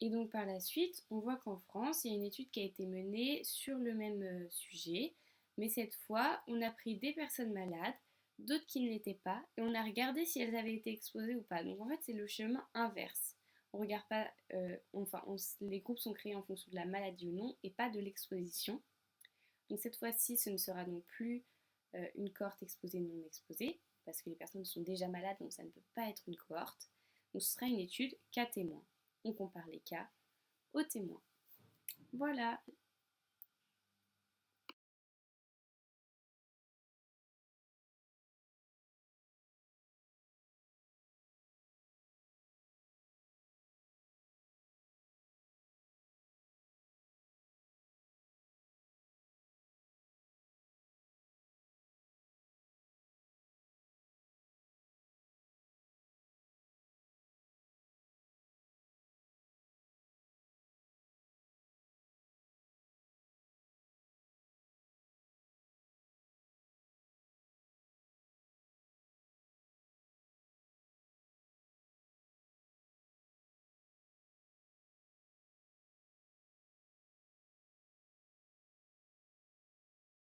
S1: Et donc par la suite, on voit qu'en France, il y a une étude qui a été menée sur le même sujet, mais cette fois, on a pris des personnes malades, d'autres qui ne l'étaient pas, et on a regardé si elles avaient été exposées ou pas. Donc en fait, c'est le chemin inverse. On regarde pas, les groupes sont créés en fonction de la maladie ou non, et pas de l'exposition. Donc cette fois-ci, ce ne sera donc plus une cohorte exposée non exposée, parce que les personnes sont déjà malades, donc ça ne peut pas être une cohorte. Donc ce sera une étude cas témoins. On compare les cas aux témoins. Voilà.